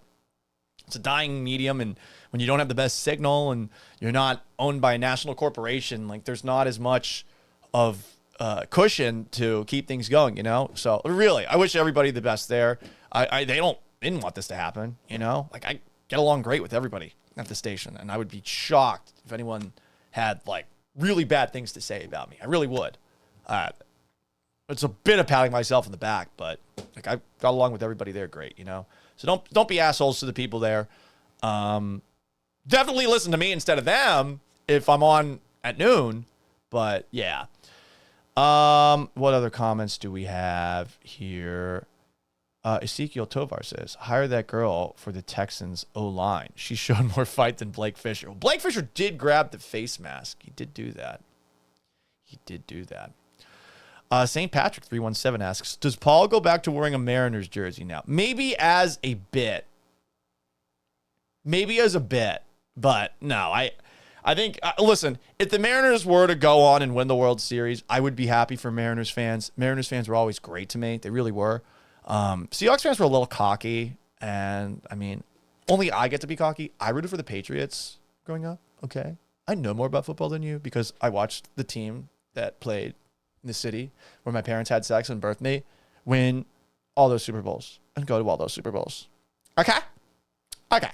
it's a dying medium, and when you don't have the best signal and you're not owned by a national corporation, like there's not as much of cushion to keep things going, you know? So really, I wish everybody the best there. They didn't want this to happen, you know? Like I get along great with everybody at the station, and I would be shocked if anyone had like really bad things to say about me. I really would. It's a bit of patting myself in the back, but like I got along with everybody there great, you know? So don't be assholes to the people there. Definitely listen to me instead of them if I'm on at noon. But yeah. What other comments do we have here? Ezekiel Tovar says, hire that girl for the Texans O-line. She showed more fight than Blake Fisher. Well, Blake Fisher did grab the face mask. He did do that. St. Patrick 317 asks, does Paul go back to wearing a Mariners jersey now? Maybe as a bit. But no, I think, listen, if the Mariners were to go on and win the World Series, I would be happy for Mariners fans. Mariners fans were always great to me. They really were. Seahawks fans were a little cocky, and, I mean, only I get to be cocky. I rooted for the Patriots growing up, okay? I know more about football than you because I watched the team that played in the city where my parents had sex and birthed me win all those Super Bowls and go to all those Super Bowls. Okay? Okay.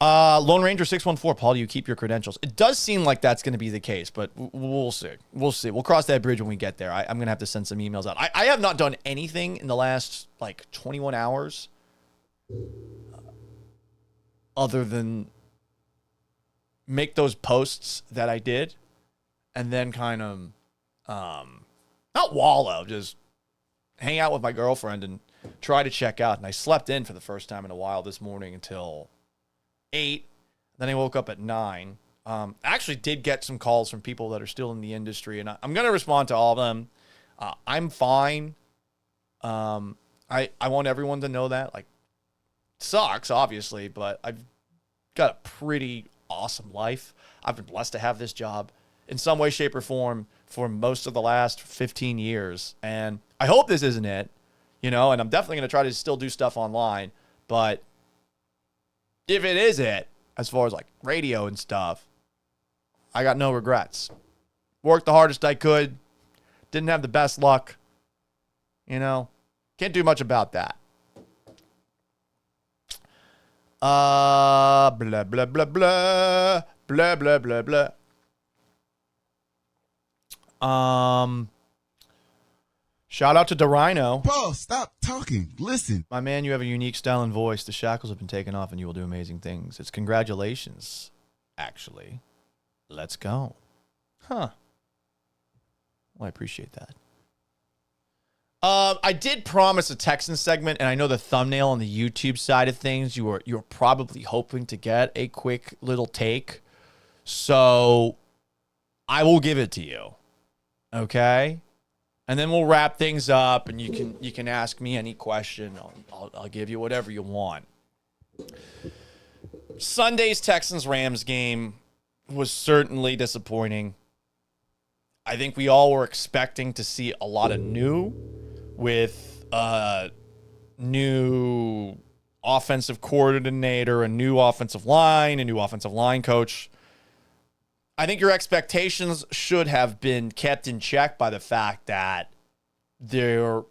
Lone Ranger 614, Paul, do you keep your credentials? It does seem like that's going to be the case, but we'll see. We'll see. We'll cross that bridge when we get there. I'm going to have to send some emails out. I have not done anything in the last, 21 hours other than make those posts that I did and then kind of, not wallow, just hang out with my girlfriend and try to check out. And I slept in for the first time in a while this morning until 8. Then I woke up at 9. I actually did get some calls from people that are still in the industry, and I'm going to respond to all of them. I'm fine. I want everyone to know that. It sucks, obviously, but I've got a pretty awesome life. I've been blessed to have this job in some way, shape, or form for most of the last 15 years. And I hope this isn't it, and I'm definitely going to try to still do stuff online. But if it is it, as far as radio and stuff, I got no regrets. Worked the hardest I could. Didn't have the best luck. Can't do much about that. Blah, blah, blah, blah. Blah, blah, blah, blah. Shout out to DeRhino. Paul, stop talking. Listen. My man, you have a unique style and voice. The shackles have been taken off and you will do amazing things. It's congratulations, actually. Let's go. Huh. Well, I appreciate that. I did promise a Texans segment, and I know the thumbnail on the YouTube side of things, you were probably hoping to get a quick little take. So I will give it to you. Okay? And then we'll wrap things up, and you can ask me any question. I'll give you whatever you want. Sunday's Texans-Rams game was certainly disappointing. I think we all were expecting to see a lot of new with a new offensive coordinator, a new offensive line coach. I think your expectations should have been kept in check by the fact that there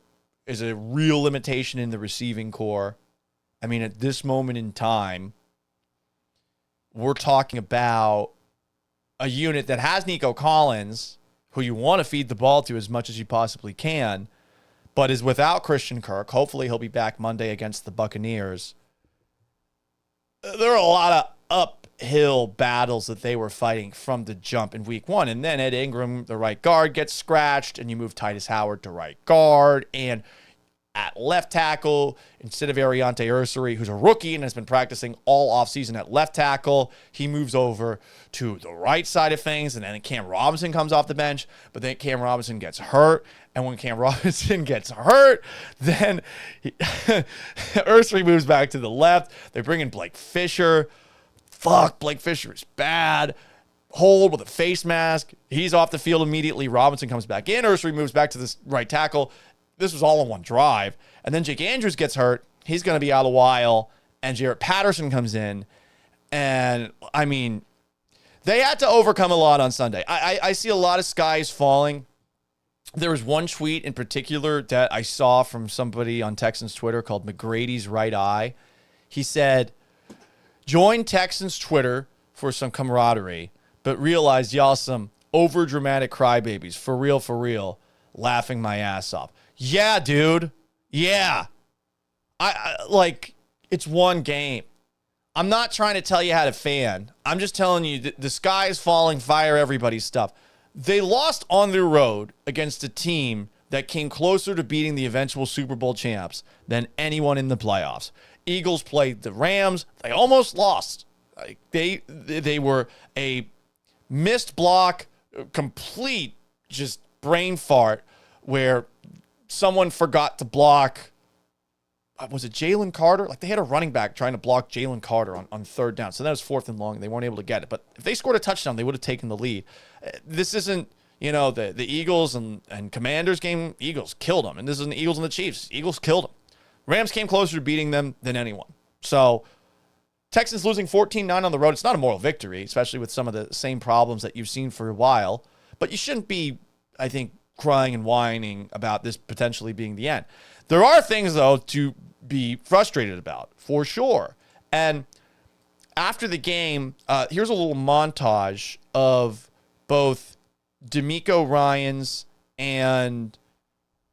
is a real limitation in the receiving core. I mean, at this moment in time, we're talking about a unit that has Nico Collins, who you want to feed the ball to as much as you possibly can, but is without Christian Kirk. Hopefully he'll be back Monday against the Buccaneers. There are a lot of uphill battles that they were fighting from the jump in week 1. And then Ed Ingram, the right guard, gets scratched, and you move Titus Howard to right guard. And at left tackle, instead of Ariante Ursary, who's a rookie and has been practicing all offseason at left tackle, he moves over to the right side of things, and then Cam Robinson comes off the bench, but then Cam Robinson gets hurt, and when Cam Robinson gets hurt, then Ursary moves back to the left. They bring in Blake Fisher. Fuck, Blake Fisher is bad. Hold with a face mask. He's off the field immediately. Robinson comes back in. Ursary moves back to this right tackle. This was all in one drive. And then Jake Andrews gets hurt. He's going to be out a while. And Jarrett Patterson comes in. And, I mean, they had to overcome a lot on Sunday. I see a lot of skies falling. There was one tweet in particular that I saw from somebody on Texans Twitter called McGrady's Right Eye. He said, join Texans Twitter for some camaraderie, but realize y'all some overdramatic crybabies. For real, laughing my ass off. Yeah, dude. Yeah. I it's one game. I'm not trying to tell you how to fan. I'm just telling you the sky is falling, fire everybody's stuff. They lost on their road against a team that came closer to beating the eventual Super Bowl champs than anyone in the playoffs. Eagles played the Rams. They almost lost. They were a missed block, complete just brain fart where someone forgot to block was it Jalen Carter? Like, they had a running back trying to block Jalen Carter on third down. So that was 4th and long, and they weren't able to get it. But if they scored a touchdown, they would have taken the lead. This isn't, the Eagles and Commanders game. Eagles killed them. And this isn't the Eagles and the Chiefs. Eagles killed them. Rams came closer to beating them than anyone. So Texans losing 14-9 on the road. It's not a moral victory, especially with some of the same problems that you've seen for a while. But you shouldn't be, I think, crying and whining about this potentially being the end. There are things, though, to be frustrated about, for sure. And after the game, here's a little montage of both DeMeco Ryans and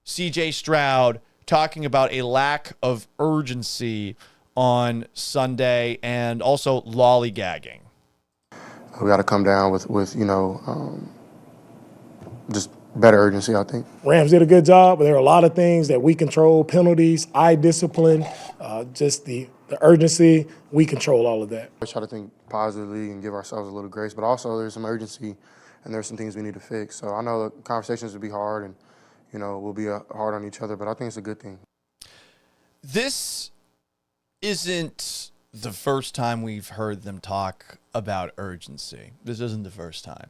CJ Stroud talking about a lack of urgency on Sunday and also lollygagging. We got to come down with just better urgency, I think. Rams did a good job, but there are a lot of things that we control, penalties, eye discipline, just the urgency. We control all of that. We try to think positively and give ourselves a little grace, but also there's some urgency and there's some things we need to fix. So I know the conversations will be hard and, we'll be hard on each other, but I think it's a good thing. This isn't the first time we've heard them talk about urgency. This isn't the first time.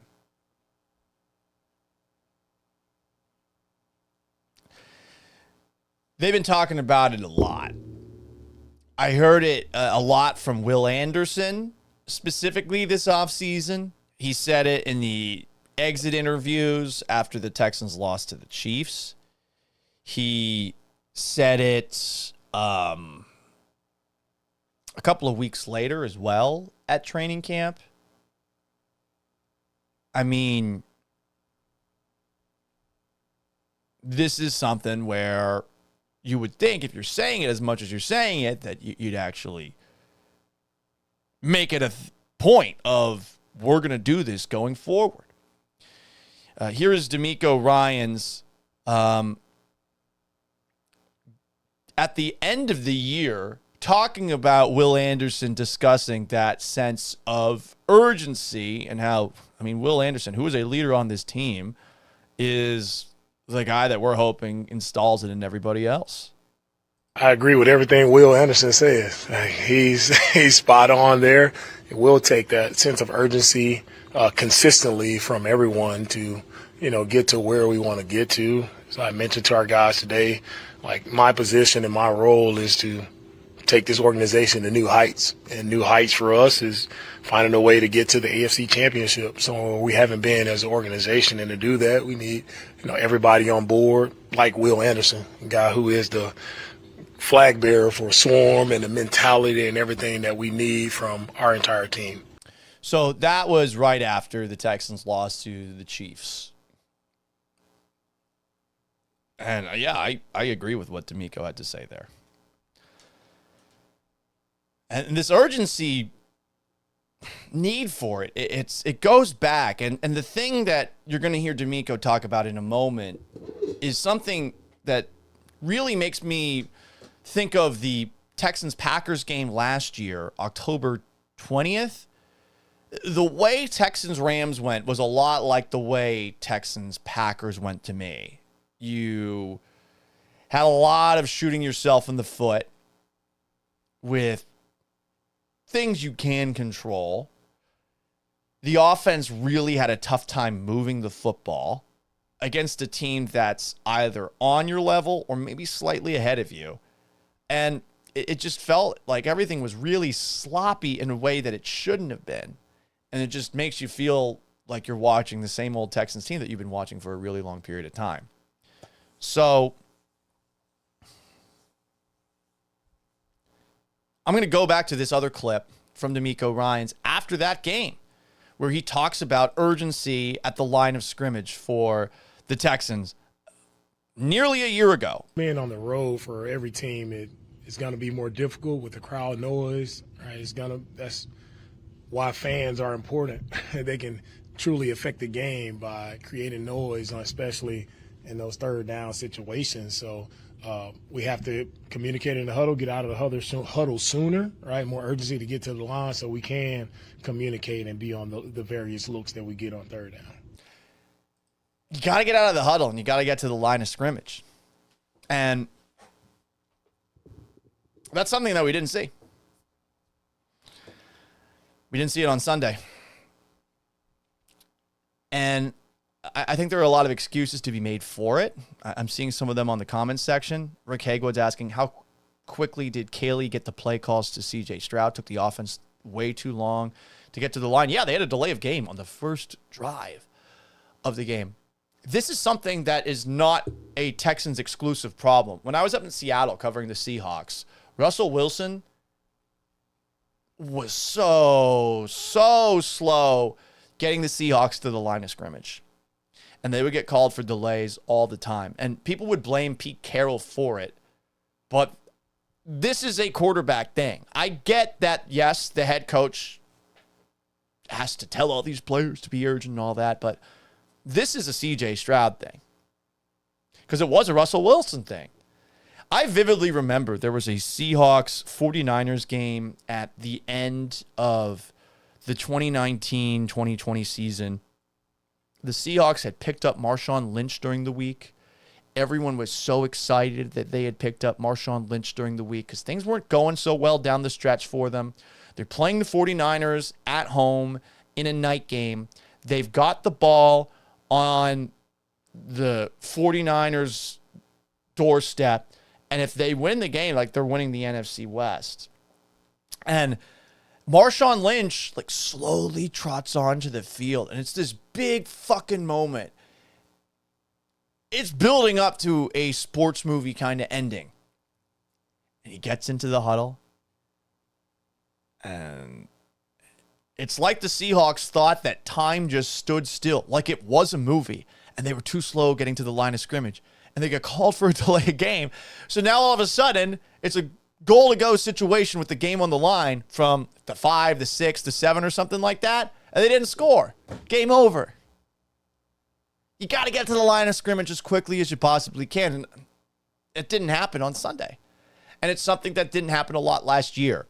They've been talking about it a lot. I heard it a lot from Will Anderson, specifically this offseason. He said it in the exit interviews after the Texans lost to the Chiefs. He said it a couple of weeks later as well at training camp. I mean, this is something where you would think if you're saying it as much as you're saying it, that you'd actually make it a point of, we're going to do this going forward. Here is DeMeco Ryans at the end of the year talking about Will Anderson discussing that sense of urgency and how, Will Anderson, who is a leader on this team, is the guy that we're hoping installs it in everybody else. I agree with everything Will Anderson says. He's spot on there. We'll take that sense of urgency consistently from everyone to, get to where we want to get to. So I mentioned to our guys today, like, my position and my role is to take this organization to new heights. And new heights for us is finding a way to get to the AFC Championship. So we haven't been as an organization, and to do that, we need, everybody on board, like Will Anderson, a guy who is the flag bearer for Swarm and the mentality and everything that we need from our entire team. So that was right after the Texans lost to the Chiefs. And I agree with what DeMeco had to say there. And this urgency need for it, it goes back. And the thing that you're going to hear DeMeco talk about in a moment is something that really makes me think of the Texans-Packers game last year, October 20th. The way Texans-Rams went was a lot like the way Texans-Packers went to me. You had a lot of shooting yourself in the foot with things you can control. The offense really had a tough time moving the football against a team that's either on your level or maybe slightly ahead of you. And it just felt like everything was really sloppy in a way that it shouldn't have been. And it just makes you feel like you're watching the same old Texans team that you've been watching for a really long period of time. So I'm going to go back to this other clip from DeMeco Ryans after that game, where he talks about urgency at the line of scrimmage for the Texans nearly a year ago. Being on the road for every team, it's going to be more difficult with the crowd noise. Right? That's why fans are important. They can truly affect the game by creating noise, especially in those third down situations. So we have to communicate in the huddle, get out of the huddle sooner, right? More urgency to get to the line so we can communicate and be on the various looks that we get on third down. You got to get out of the huddle and you got to get to the line of scrimmage. And That's something that we didn't see. We didn't see it on Sunday. And I think there are a lot of excuses to be made for it. I'm seeing some of them on the comments section. Rick Hagwood's asking, how quickly did Caley get the play calls to C.J. Stroud? Took the offense way too long to get to the line. Yeah, they had a delay of game on the first drive of the game. This is something that is not a Texans exclusive problem. When I was up in Seattle covering the Seahawks, Russell Wilson was so slow getting the Seahawks to the line of scrimmage. And they would get called for delays all the time. And people would blame Pete Carroll for it. But this is a quarterback thing. I get that, yes, the head coach has to tell all these players to be urgent and all that, but this is a C.J. Stroud thing. Because it was a Russell Wilson thing. I vividly remember there was a Seahawks 49ers game at the end of the 2019-2020 season. The Seahawks had picked up Marshawn Lynch during the week. Everyone was so excited that they had picked up Marshawn Lynch during the week because things weren't going so well down the stretch for them. They're playing the 49ers at home in a night game. They've got the ball on the 49ers' doorstep. And if they win the game, like they're winning the NFC West. And Marshawn Lynch like slowly trots onto the field. And it's this big fucking moment. It's building up to a sports movie kind of ending. And he gets into the huddle. And it's like the Seahawks thought that time just stood still. Like it was a movie. And they were too slow getting to the line of scrimmage. And they get called for a delay of game. So now all of a sudden, it's a goal-to-go situation with the game on the line from the 5, the 6, the 7 or something like that. And they didn't score. Game over. You got to get to the line of scrimmage as quickly as you possibly can. And it didn't happen on Sunday. And it's something that didn't happen a lot last year.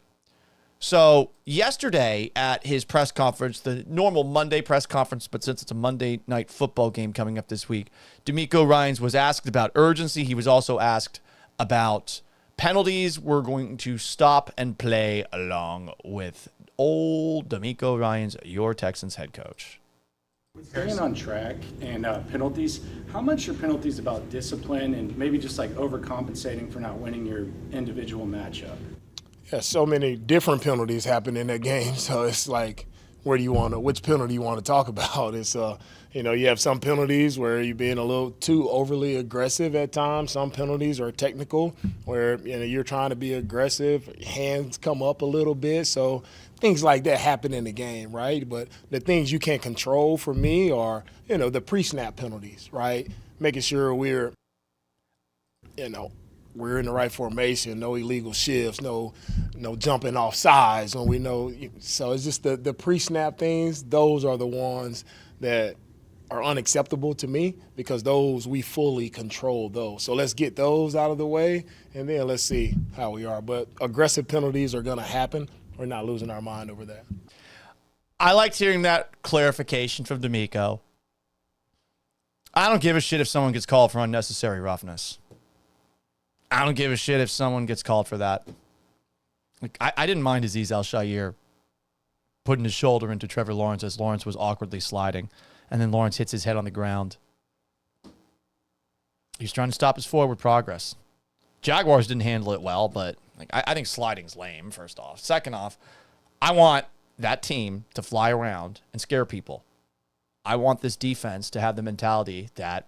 So yesterday at his press conference, the normal Monday press conference, but since it's a Monday night football game coming up this week, D'Amico Ryans was asked about urgency. He was also asked about penalties. We're going to stop and play along with old D'Amico Ryans, your Texans head coach. Staying on track and penalties, how much are penalties about discipline and maybe just like overcompensating for not winning your individual matchup? Yeah, so many different penalties happen in that game. So it's like, which penalty you want to talk about? It's, you have some penalties where you're being a little too overly aggressive at times. Some penalties are technical where, you're trying to be aggressive, hands come up a little bit. So things like that happen in the game, right? But the things you can't control for me are, the pre-snap penalties, right? Making sure we're in the right formation, no illegal shifts, no jumping off sides when we know. So it's just the pre-snap things. Those are the ones that are unacceptable to me because those we fully control those. So let's get those out of the way, and then let's see how we are. But aggressive penalties are going to happen. We're not losing our mind over that. I liked hearing that clarification from D'Amico. I don't give a shit if someone gets called for unnecessary roughness. I don't give a shit if someone gets called for that. Like, I didn't mind Azeez Al-Shaair putting his shoulder into Trevor Lawrence as Lawrence was awkwardly sliding, and then Lawrence hits his head on the ground. He's trying to stop his forward progress. Jaguars didn't handle it well, but I think sliding's lame, first off. Second off, I want that team to fly around and scare people. I want this defense to have the mentality that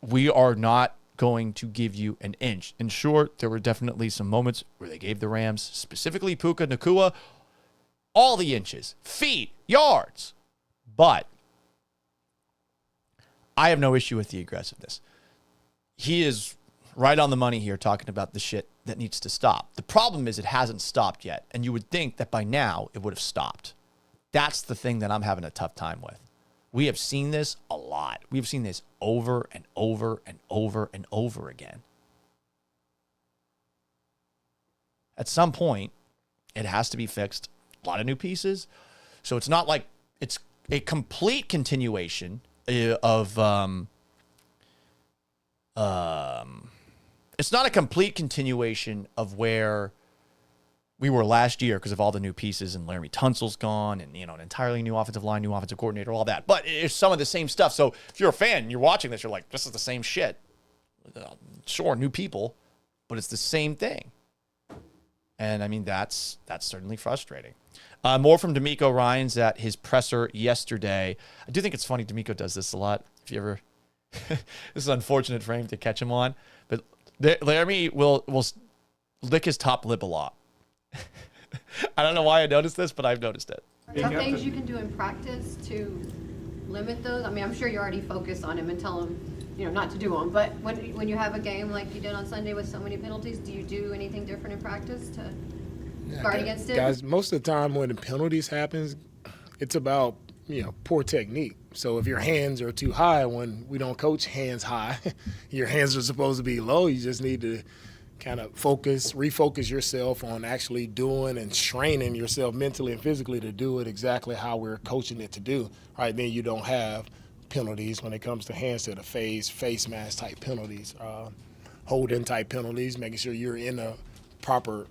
we are not going to give you an inch. In short, there were definitely some moments where they gave the Rams, specifically Puka Nacua, all the inches, feet, yards. But I have no issue with the aggressiveness. He is right on the money here talking about the shit that needs to stop. The problem is it hasn't stopped yet, and you would think that by now it would have stopped. That's the thing that I'm having a tough time with. We have seen this a lot. We've seen this over and over and over and over again. At some point, it has to be fixed. A lot of new pieces. So it's not like it's a complete continuation of it's not a complete continuation of where we were last year because of all the new pieces, and Laramie Tunsil's gone, and an entirely new offensive line, new offensive coordinator, all that. But it's some of the same stuff. So if you're a fan and you're watching this, you're like, this is the same shit. Sure, new people, but it's the same thing. And I mean, that's certainly frustrating. More from D'Amico Ryans at his presser yesterday. I do think it's funny. D'Amico does this a lot. If you ever, this is an unfortunate frame to catch him on, but Laramie will lick his top lip a lot. I don't know why I noticed this, but I've noticed it. Are there things you can do in practice to limit those? I mean, I'm sure you already focus on him and tell him, not to do them. But when you have a game like you did on Sunday with so many penalties, do you do anything different in practice to guard against it? Guys, most of the time when the penalties happens, it's about poor technique. So if your hands are too high, when we don't coach hands high, your hands are supposed to be low. You just need to kind of refocus yourself on actually doing and training yourself mentally and physically to do it exactly how we're coaching it to do. Right, then you don't have penalties when it comes to hands to the face mask type penalties, holding type penalties, making sure you're in a proper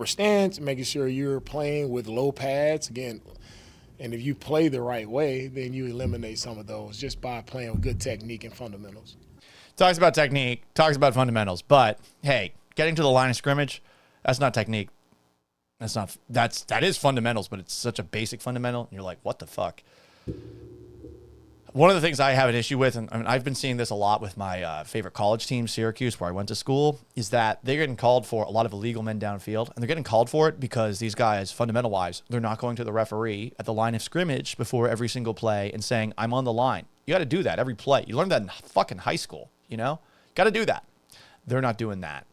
stance, making sure you're playing with low pads again. And if you play the right way, then you eliminate some of those just by playing with good technique and fundamentals. Talks about technique, talks about fundamentals, but hey, getting to the line of scrimmage, that's not technique. That is fundamentals, but it's such a basic fundamental. And you're like, what the fuck? One of the things I have an issue with, and I mean, I've been seeing this a lot with my favorite college team, Syracuse, where I went to school, is that they're getting called for a lot of illegal men downfield. And they're getting called for it because these guys, fundamental-wise, they're not going to the referee at the line of scrimmage before every single play and saying, I'm on the line. You got to do that every play. You learned that in fucking high school, Got to do that. They're not doing that.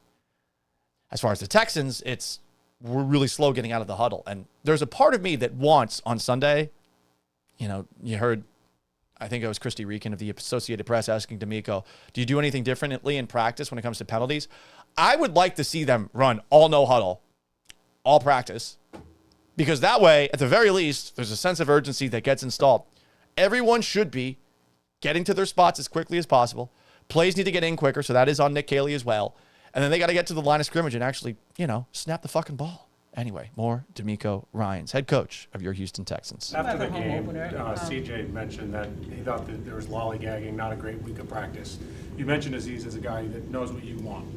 As far as the Texans, we're really slow getting out of the huddle. And there's a part of me that wants on Sunday, you heard, I think it was Christy Reekin of the Associated Press asking D'Amico, do you do anything differently in practice when it comes to penalties? I would like to see them run all no huddle, all practice, because that way, at the very least, there's a sense of urgency that gets installed. Everyone should be getting to their spots as quickly as possible. Plays need to get in quicker, so that is on Nick Caley as well. And then they got to get to the line of scrimmage and actually, snap the fucking ball. Anyway, more D'Amico Ryans, head coach of your Houston Texans. After the game, CJ mentioned that he thought that there was lollygagging, not a great week of practice. You mentioned Aziz as a guy that knows what you want.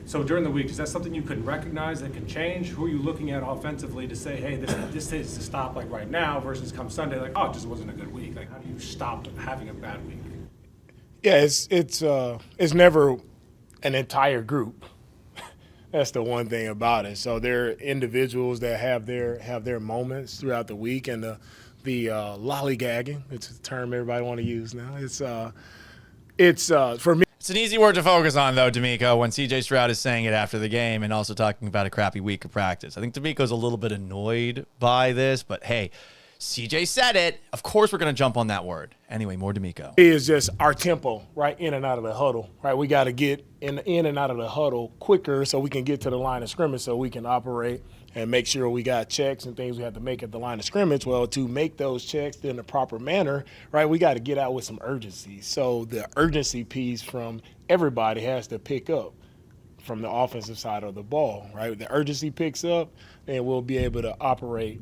So during the week, is that something you could recognize that can change? Who are you looking at offensively to say, hey, this is to stop like right now versus come Sunday, like, oh, it just wasn't a good week? Like, how do you stop having a bad week? Yeah, it's never an entire group. That's the one thing about it. So there are individuals that have their moments throughout the week, and the lollygagging, it's a term everybody want to use now. It's for me. It's an easy word to focus on, though, D'Amico, when C.J. Stroud is saying it after the game and also talking about a crappy week of practice. I think D'Amico's a little bit annoyed by this, but hey, CJ said it. Of course we're going to jump on that word. Anyway, more D'Amico. It is just our tempo, right, in and out of the huddle, right? We got to get in and out of the huddle quicker so we can get to the line of scrimmage so we can operate and make sure we got checks and things we have to make at the line of scrimmage. Well, to make those checks in the proper manner, right, we got to get out with some urgency. So the urgency piece from everybody has to pick up from the offensive side of the ball, right? The urgency picks up, and we'll be able to operate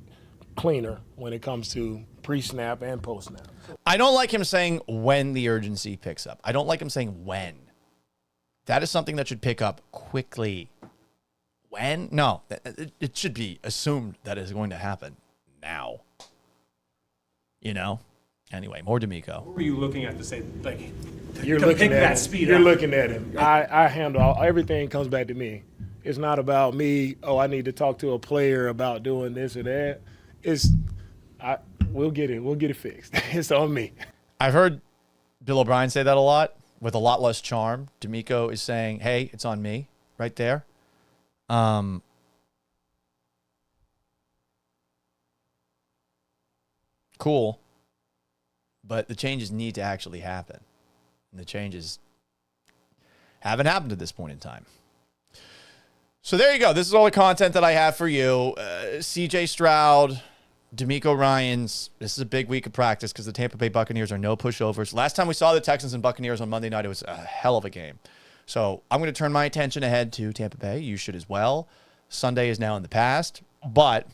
cleaner when it comes to pre-snap and post-snap. I don't like him saying when the urgency picks up. I don't like him saying when. That is something that should pick up quickly. When? No, it should be assumed that is going to happen now. Anyway, more D'Amico. Who are you looking at to say, like, you're looking at that speed? You're looking at him. I handle everything. Comes back to me. It's not about me. Oh, I need to talk to a player about doing this or that. We'll get it fixed. It's on me. I've heard Bill O'Brien say that a lot with a lot less charm. D'Amico is saying, hey, it's on me right there. Cool. But the changes need to actually happen. And the changes haven't happened at this point in time. So there you go. This is all the content that I have for you. CJ Stroud, D'Amico Ryans. This is a big week of practice because the Tampa Bay Buccaneers are no pushovers. Last time we saw the Texans and Buccaneers on Monday night, it was a hell of a game. So I'm going to turn my attention ahead to Tampa Bay. You should as well. Sunday is now in the past, but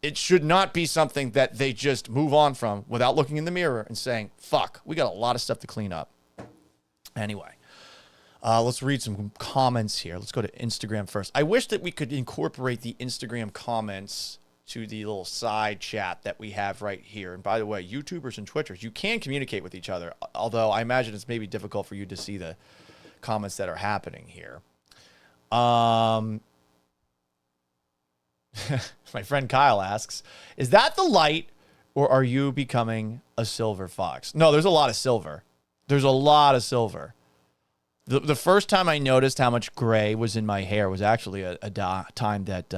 it should not be something that they just move on from without looking in the mirror and saying, fuck, we got a lot of stuff to clean up. Anyway, let's read some comments here. Let's go to Instagram first. I wish that we could incorporate the Instagram comments to the little side chat that we have right here. And by the way, YouTubers and Twitchers, you can communicate with each other, although I imagine it's maybe difficult for you to see the comments that are happening here. My friend Kyle asks, is that the light or are you becoming a silver fox? No, there's a lot of silver. There's a lot of silver. The first time I noticed how much gray was in my hair was actually a time that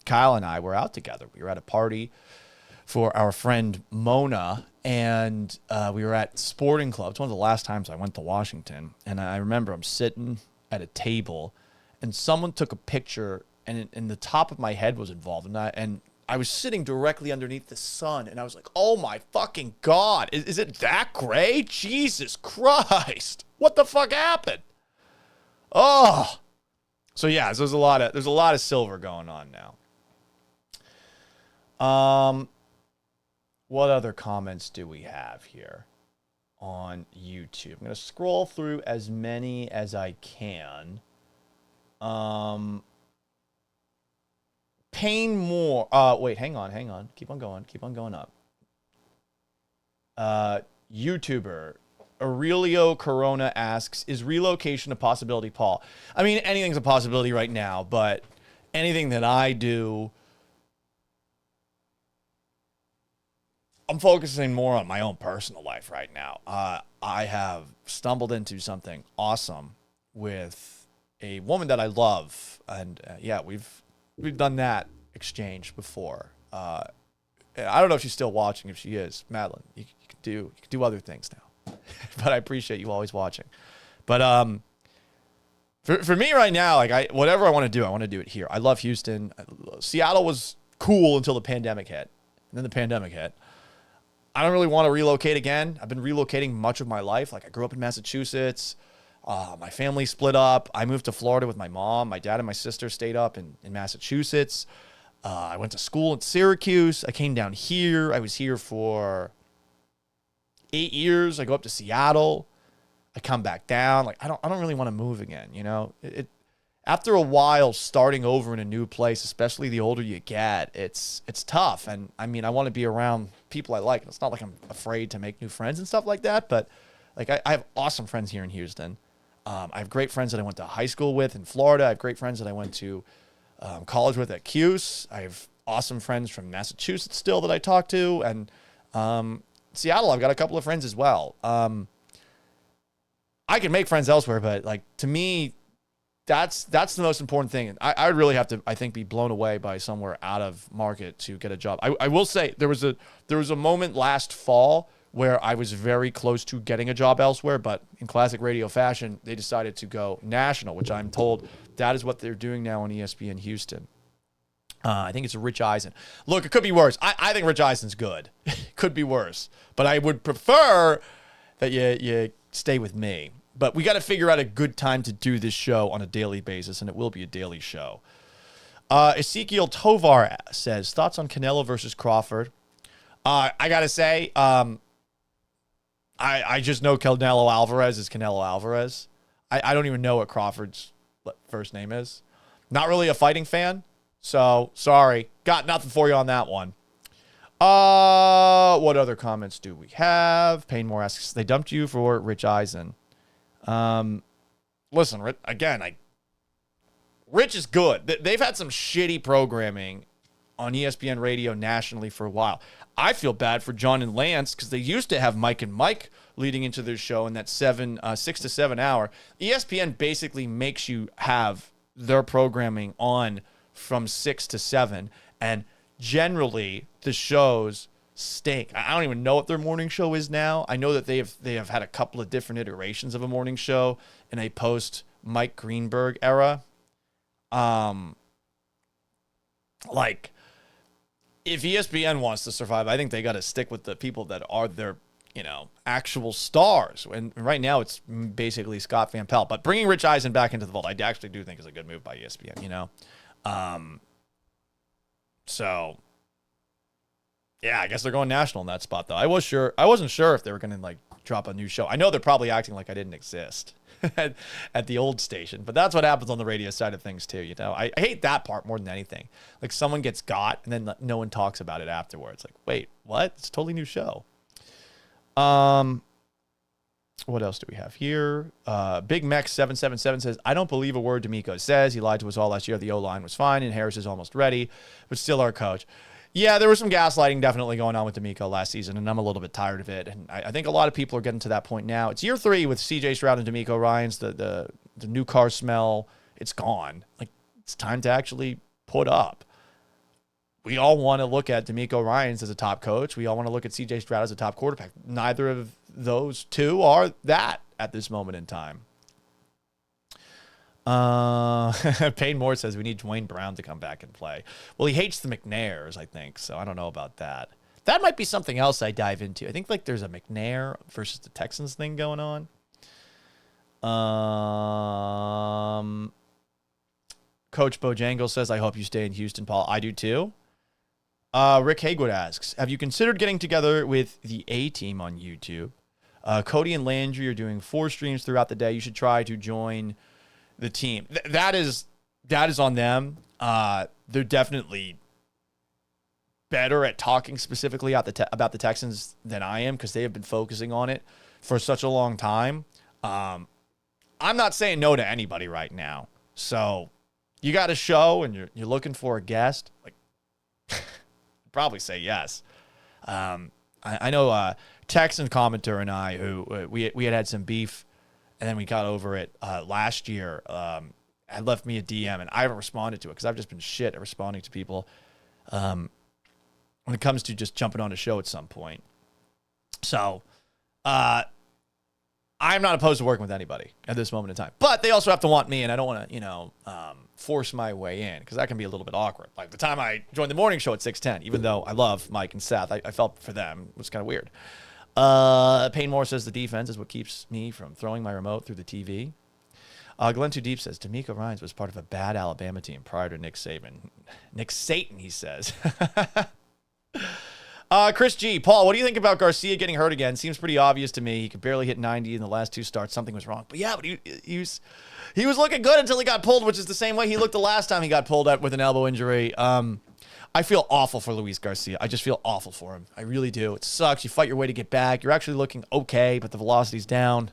Kyle and I were out together. We were at a party for our friend Mona, and we were at Sporting Club. It's one of the last times I went to Washington, and I remember I'm sitting at a table, and someone took a picture, and the top of my head was involved, and I was sitting directly underneath the sun, and I was like, oh my fucking God, is it that gray? Jesus Christ. What the fuck happened? Oh. So yeah, there's a lot of silver going on now. What other comments do we have here on YouTube? I'm going to scroll through as many as I can. Payne Moore. Wait, hang on. Keep on going up. YouTuber Aurelio Corona asks, is relocation a possibility, Paul? I mean, anything's a possibility right now, but anything that I do, I'm focusing more on my own personal life right now. I have stumbled into something awesome with a woman that I love, and yeah, we've done that exchange before. I don't know if she's still watching. If she is, Madeline, you can do other things now. But I appreciate you always watching. But for me right now, like whatever I want to do it here. I love Houston. Seattle was cool until the pandemic hit, and then the pandemic hit. I don't really want to relocate again. I've been relocating much of my life. Like I grew up in Massachusetts. My family split up. I moved to Florida with my mom. My dad and my sister stayed up in Massachusetts. I went to school in Syracuse. I came down here. I was here for 8 years. I go up to Seattle. I come back down. Like I don't really want to move again. You know, after a while, starting over in a new place, especially the older you get, it's tough. And I mean, I want to be around people I like. It's not like I'm afraid to make new friends and stuff like that. But like I have awesome friends here in Houston. I have great friends that I went to high school with in Florida. I have great friends that I went to college with at Cuse. I have awesome friends from Massachusetts still that I talk to. And Seattle, I've got a couple of friends as well. I can make friends elsewhere, but like to me, that's the most important thing. I would really have to, I think, be blown away by somewhere out of market to get a job. I will say there was a moment last fall where I was very close to getting a job elsewhere, but in classic radio fashion, they decided to go national, which I'm told that is what they're doing now on ESPN Houston. I think it's Rich Eisen. Look, it could be worse. I think Rich Eisen's good. It could be worse. But I would prefer that you stay with me. But we got to figure out a good time to do this show on a daily basis, and it will be a daily show. Ezekiel Tovar says, thoughts on Canelo versus Crawford? I got to say, I just know Canelo Alvarez is Canelo Alvarez. I don't even know what Crawford's first name is. Not really a fighting fan. So, sorry. Got nothing for you on that one. What other comments do we have? Payne Moore asks, they dumped you for Rich Eisen. Listen, again, Rich is good. They've had some shitty programming on ESPN radio nationally for a while. I feel bad for John and Lance because they used to have Mike and Mike leading into their show in that 6 to 7 hour. ESPN basically makes you have their programming on from 6 to 7, and generally the shows stink. I don't even know what their morning show is now. I know that they have had a couple of different iterations of a morning show in a post Mike Greenberg era. Like, if ESPN wants to survive, I think they got to stick with the people that are their, actual stars. And right now it's basically Scott Van Pelt. But bringing Rich Eisen back into the fold, I actually do think is a good move by ESPN, So, yeah, I guess they're going national in that spot, though. I wasn't sure if they were going to, like, drop a new show. I know they're probably acting like I didn't exist at the old station, but that's what happens on the radio side of things, too, you know? I hate that part more than anything. Like, someone gets got, and then no one talks about it afterwards. Like, wait, what? It's a totally new show. What else do we have here? Big Mech 777 says, I don't believe a word D'Amico says. He lied to us all last year. The O-line was fine, and Harris is almost ready, but still our coach. Yeah, there was some gaslighting definitely going on with D'Amico last season, and I'm a little bit tired of it. And I think a lot of people are getting to that point now. It's year 3 with C.J. Stroud and D'Amico Ryans. The new car smell, it's gone. Like, it's time to actually put up. We all want to look at D'Amico Ryans as a top coach. We all want to look at C.J. Stroud as a top quarterback. Neither of those two are that at this moment in time. Payne Moore says we need Dwayne Brown to come back and play. Well, he hates the McNairs, I think, so I don't know about that. That might be something else I dive into. I think like there's a McNair versus the Texans thing going on. Coach Bojangles says, I hope you stay in Houston, Paul. I do too. Rick Haywood asks, have you considered getting together with the A-team on YouTube? Cody and Landry are doing 4 streams throughout the day. You should try to join the team. That is on them. They're definitely better at talking specifically about the Texans than I am because they have been focusing on it for such a long time. I'm not saying no to anybody right now. So you got a show and you're looking for a guest, like probably say yes. I know Texan commenter and I, who we had some beef, and then we got over it last year. Had left me a DM, and I haven't responded to it because I've just been shit at responding to people when it comes to just jumping on a show at some point. So I'm not opposed to working with anybody at this moment in time. But they also have to want me, and I don't want to, force my way in because that can be a little bit awkward. Like the time I joined the morning show at 6:10, even though I love Mike and Seth, I felt for them. It was kind of weird. Payne Moore says the defense is what keeps me from throwing my remote through the TV. Glenn Too Deep says D'Amico Ryans was part of a bad Alabama team prior to Nick Saban. Nick Satan, he says. Chris G. Paul, what do you think about Garcia getting hurt again? Seems pretty obvious to me. He could barely hit 90 in the last 2 starts. Something was wrong. But yeah, but he was looking good until he got pulled, which is the same way he looked the last time he got pulled up with an elbow injury. I feel awful for Luis Garcia. I just feel awful for him. I really do. It sucks. You fight your way to get back. You're actually looking okay, but the velocity's down.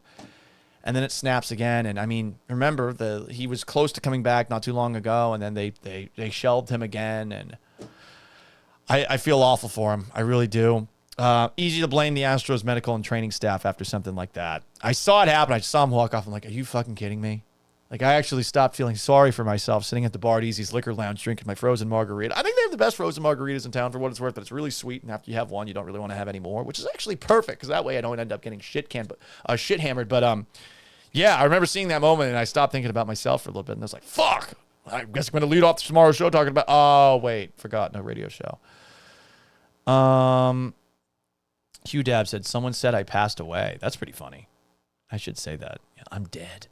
And then it snaps again. And, I mean, remember, he was close to coming back not too long ago, and then they shelved him again. And I feel awful for him. I really do. Easy to blame the Astros medical and training staff after something like that. I saw it happen. I saw him walk off. I'm like, are you fucking kidding me? Like, I actually stopped feeling sorry for myself sitting at the Bar at Easy's Liquor Lounge drinking my frozen margarita. I think they have the best frozen margaritas in town for what it's worth, but it's really sweet, and after you have one, you don't really want to have any more, which is actually perfect, because that way I don't end up getting shit hammered. But, yeah, I remember seeing that moment, and I stopped thinking about myself for a little bit, and I was like, fuck! I guess I'm going to lead off tomorrow's show talking about, oh, wait, forgot, no radio show. Hugh Dab said, someone said I passed away. That's pretty funny. I should say that. Yeah, I'm dead.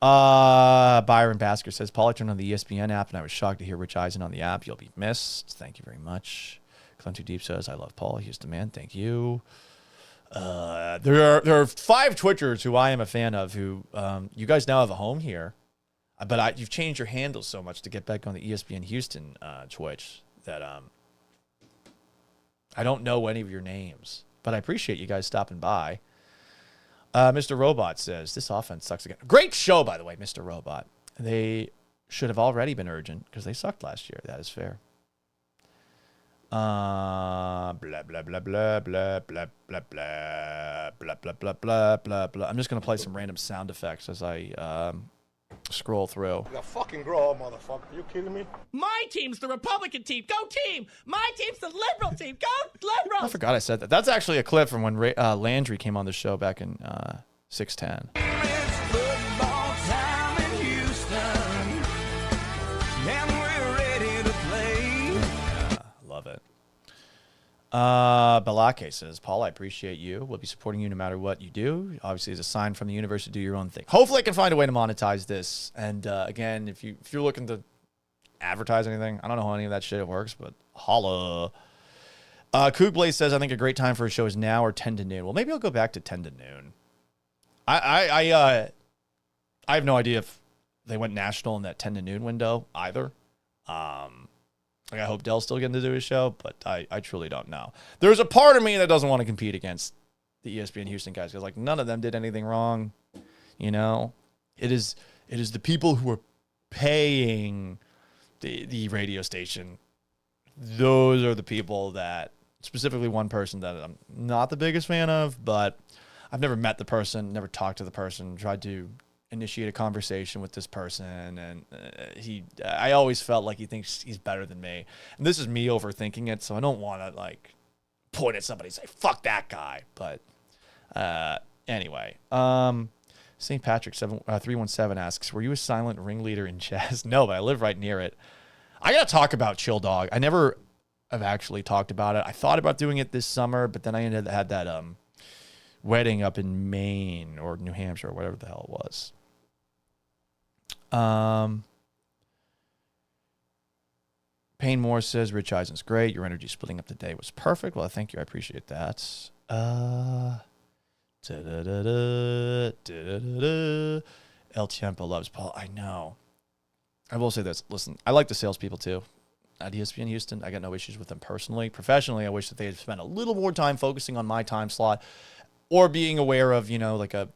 Byron Basker says, Paul, I turned on the ESPN app and I was shocked to hear Rich Eisen on the app. You'll be missed. Thank you very much. Glenn Too Deep says, I love Paul, Houston man. Thank you. There are 5 Twitchers who I am a fan of who, you guys now have a home here, but you've changed your handles so much to get back on the ESPN Houston Twitch that I don't know any of your names, but I appreciate you guys stopping by. Mr. Robot says, this offense sucks again. Great show, by the way, Mr. Robot. They should have already been urgent because they sucked last year. That is fair. Blah, blah, blah, blah, blah, blah, blah, blah, blah, blah, blah, blah, blah, blah. I'm just going to play some random sound effects as I scroll through. You fucking grow up, motherfucker. Are you kidding me? My team's the Republican team. Go team. My team's the liberal team. Go liberals. I forgot I said that. That's actually a clip from when Landry came on the show back in 610. It's football time in Houston, and we're ready to play. Yeah, love it. Balake says, Paul, I appreciate you. We'll be supporting you no matter what you do. Obviously, it's a sign from the universe to do your own thing. Hopefully, I can find a way to monetize this. And again, if you're looking to advertise anything. I don't know how any of that shit works, but holla. Coog Blaze says, I think a great time for a show is now or 10 to noon. Well, maybe I'll go back to 10 to noon. I have no idea if they went national in that 10 to noon window either. Like I hope Dell's still getting to do his show, but I truly don't know. There's a part of me that doesn't want to compete against the ESPN Houston guys because like none of them did anything wrong. You know, it is the people who are paying the radio station. Those are the people that, specifically one person that I'm not the biggest fan of, but I've never met the person, never talked to the person, tried to initiate a conversation with this person, and I always felt like he thinks he's better than me. And this is me overthinking it, so I don't want to like point at somebody and say, fuck that guy. But anyway, St. Patrick 317 asks, were you a silent ringleader in jazz? No, but I live right near it. I got to talk about Chill Dog. I never have actually talked about it. I thought about doing it this summer, but then I had that wedding up in Maine or New Hampshire or whatever the hell it was. Payne Moore says, Rich Eisen's great. Your energy splitting up the day was perfect. Well, thank you. I appreciate that. El Tiempo loves Paul. I know. I will say this. Listen, I like the salespeople too. At ESPN Houston, I got no issues with them personally. Professionally, I wish that they had spent a little more time focusing on my time slot or being aware of, like a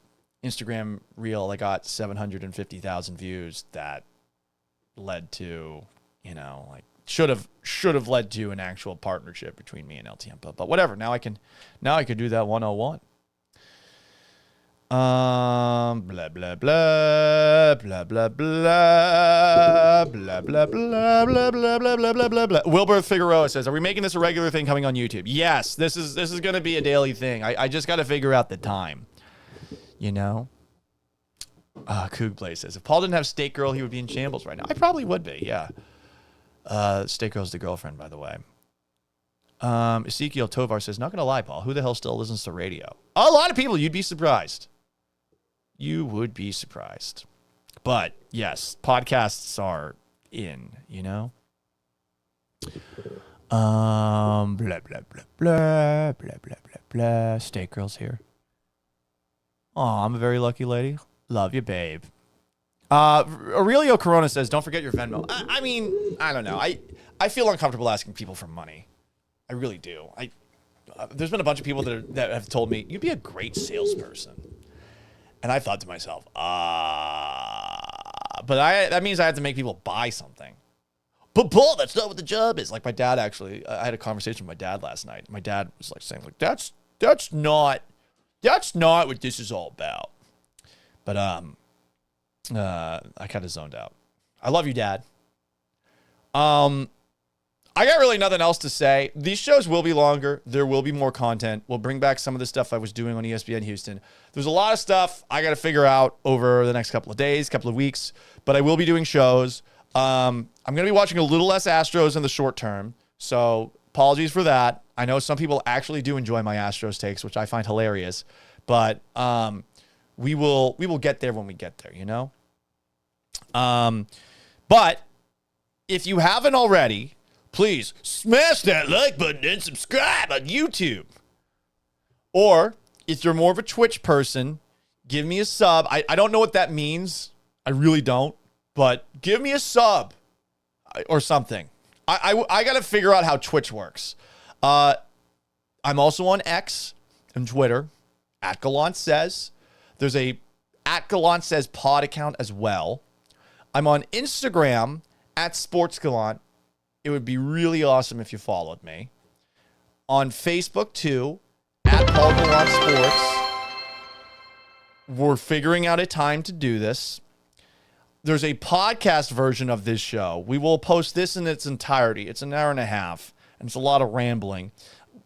Instagram reel that got 750,000 views that led to, like should have led to an actual partnership between me and El Tiempo. But whatever. Now I can do that 101. Blah blah blah blah blah blah blah blah blah blah blah blah blah blah blah blah. Wilbur Figueroa says, "Are we making this a regular thing coming on YouTube?" Yes, this is going to be a daily thing. I just got to figure out the time. Coog Play says, if Paul didn't have Steak Girl, he would be in shambles right now. I probably would be. Yeah. Steak Girl's the girlfriend, by the way. Ezekiel Tovar says, not going to lie, Paul, who the hell still listens to radio? A lot of people. You'd be surprised. You would be surprised. But yes, podcasts are in, blah, blah, blah, blah, blah, blah, blah, blah. Steak Girl's here. Oh, I'm a very lucky lady. Love you, babe. Aurelio Corona says, don't forget your Venmo. I mean, I don't know. I feel uncomfortable asking people for money. I really do. There's been a bunch of people that have told me, you'd be a great salesperson. And I thought to myself, but that means I have to make people buy something. But Paul, that's not what the job is. Like my dad actually, I had a conversation with my dad last night. My dad was like saying, like, that's not what this is all about. But I kind of zoned out. I love you, Dad. I got really nothing else to say. These shows will be longer. There will be more content. We'll bring back some of the stuff I was doing on ESPN Houston. There's a lot of stuff I got to figure out over the next couple of days, couple of weeks, but I will be doing shows. I'm going to be watching a little less Astros in the short term, so apologies for that. I know some people actually do enjoy my Astros takes, which I find hilarious, but we will get there when we get there, But if you haven't already, please smash that like button and subscribe on YouTube. Or if you're more of a Twitch person, give me a sub. I don't know what that means. I really don't. But give me a sub or something. I got to figure out how Twitch works. I'm also on X and Twitter, @Gallant Says. There's a @Gallant Says pod account as well. I'm on Instagram @SportsGallant. It would be really awesome if you followed me. On Facebook, too, @PaulGallantSports. We're figuring out a time to do this. There's a podcast version of this show. We will post this in its entirety. It's an hour and a half, and it's a lot of rambling.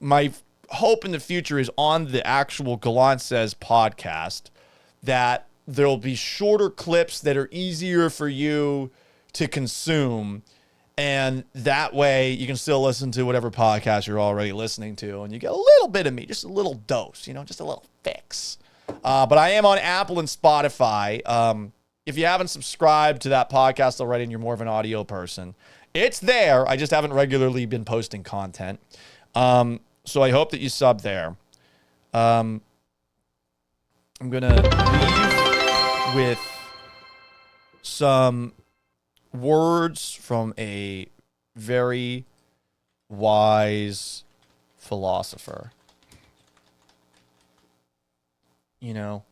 My hope in the future is on the actual Gallant Says podcast that there'll be shorter clips that are easier for you to consume. And that way you can still listen to whatever podcast you're already listening to. And you get a little bit of me, just a little dose, just a little fix. But I am on Apple and Spotify. if you haven't subscribed to that podcast already and you're more of an audio person, it's there. I just haven't regularly been posting content. So I hope that you sub there. I'm going to leave with some words from a very wise philosopher. You know,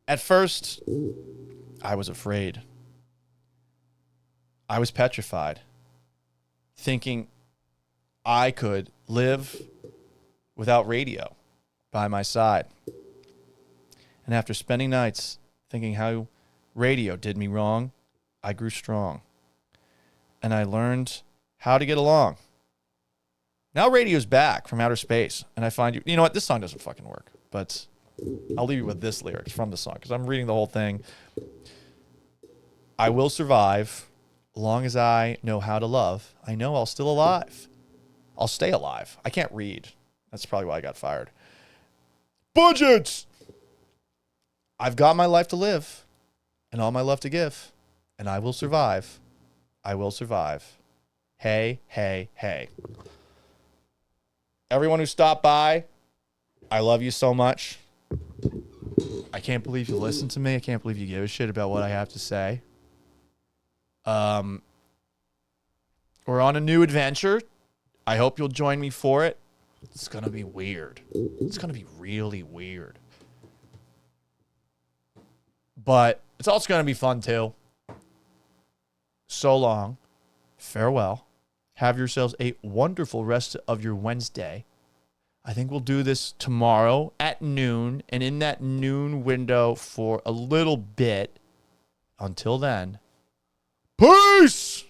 at first, I was afraid. I was petrified, thinking I could live without radio by my side. And after spending nights thinking how radio did me wrong, I grew strong. And I learned how to get along. Now radio's back from outer space, and I find you know what, this song doesn't fucking work, but I'll leave you with this lyrics from the song, because I'm reading the whole thing. I will survive, long as I know how to love. I know I'll still alive. I'll stay alive. I can't read. That's probably why I got fired. Budgets! I've got my life to live, and all my love to give, and I will survive. I will survive. Hey, hey, hey. Everyone who stopped by, I love you so much. I can't believe you listen to me. I can't believe you give a shit about what I have to say. We're on a new adventure. I hope you'll join me for it. It's going to be weird. It's going to be really weird. But it's also going to be fun too. So long. Farewell. Have yourselves a wonderful rest of your Wednesday. I think we'll do this tomorrow at noon, and in that noon window for a little bit. Until then, peace!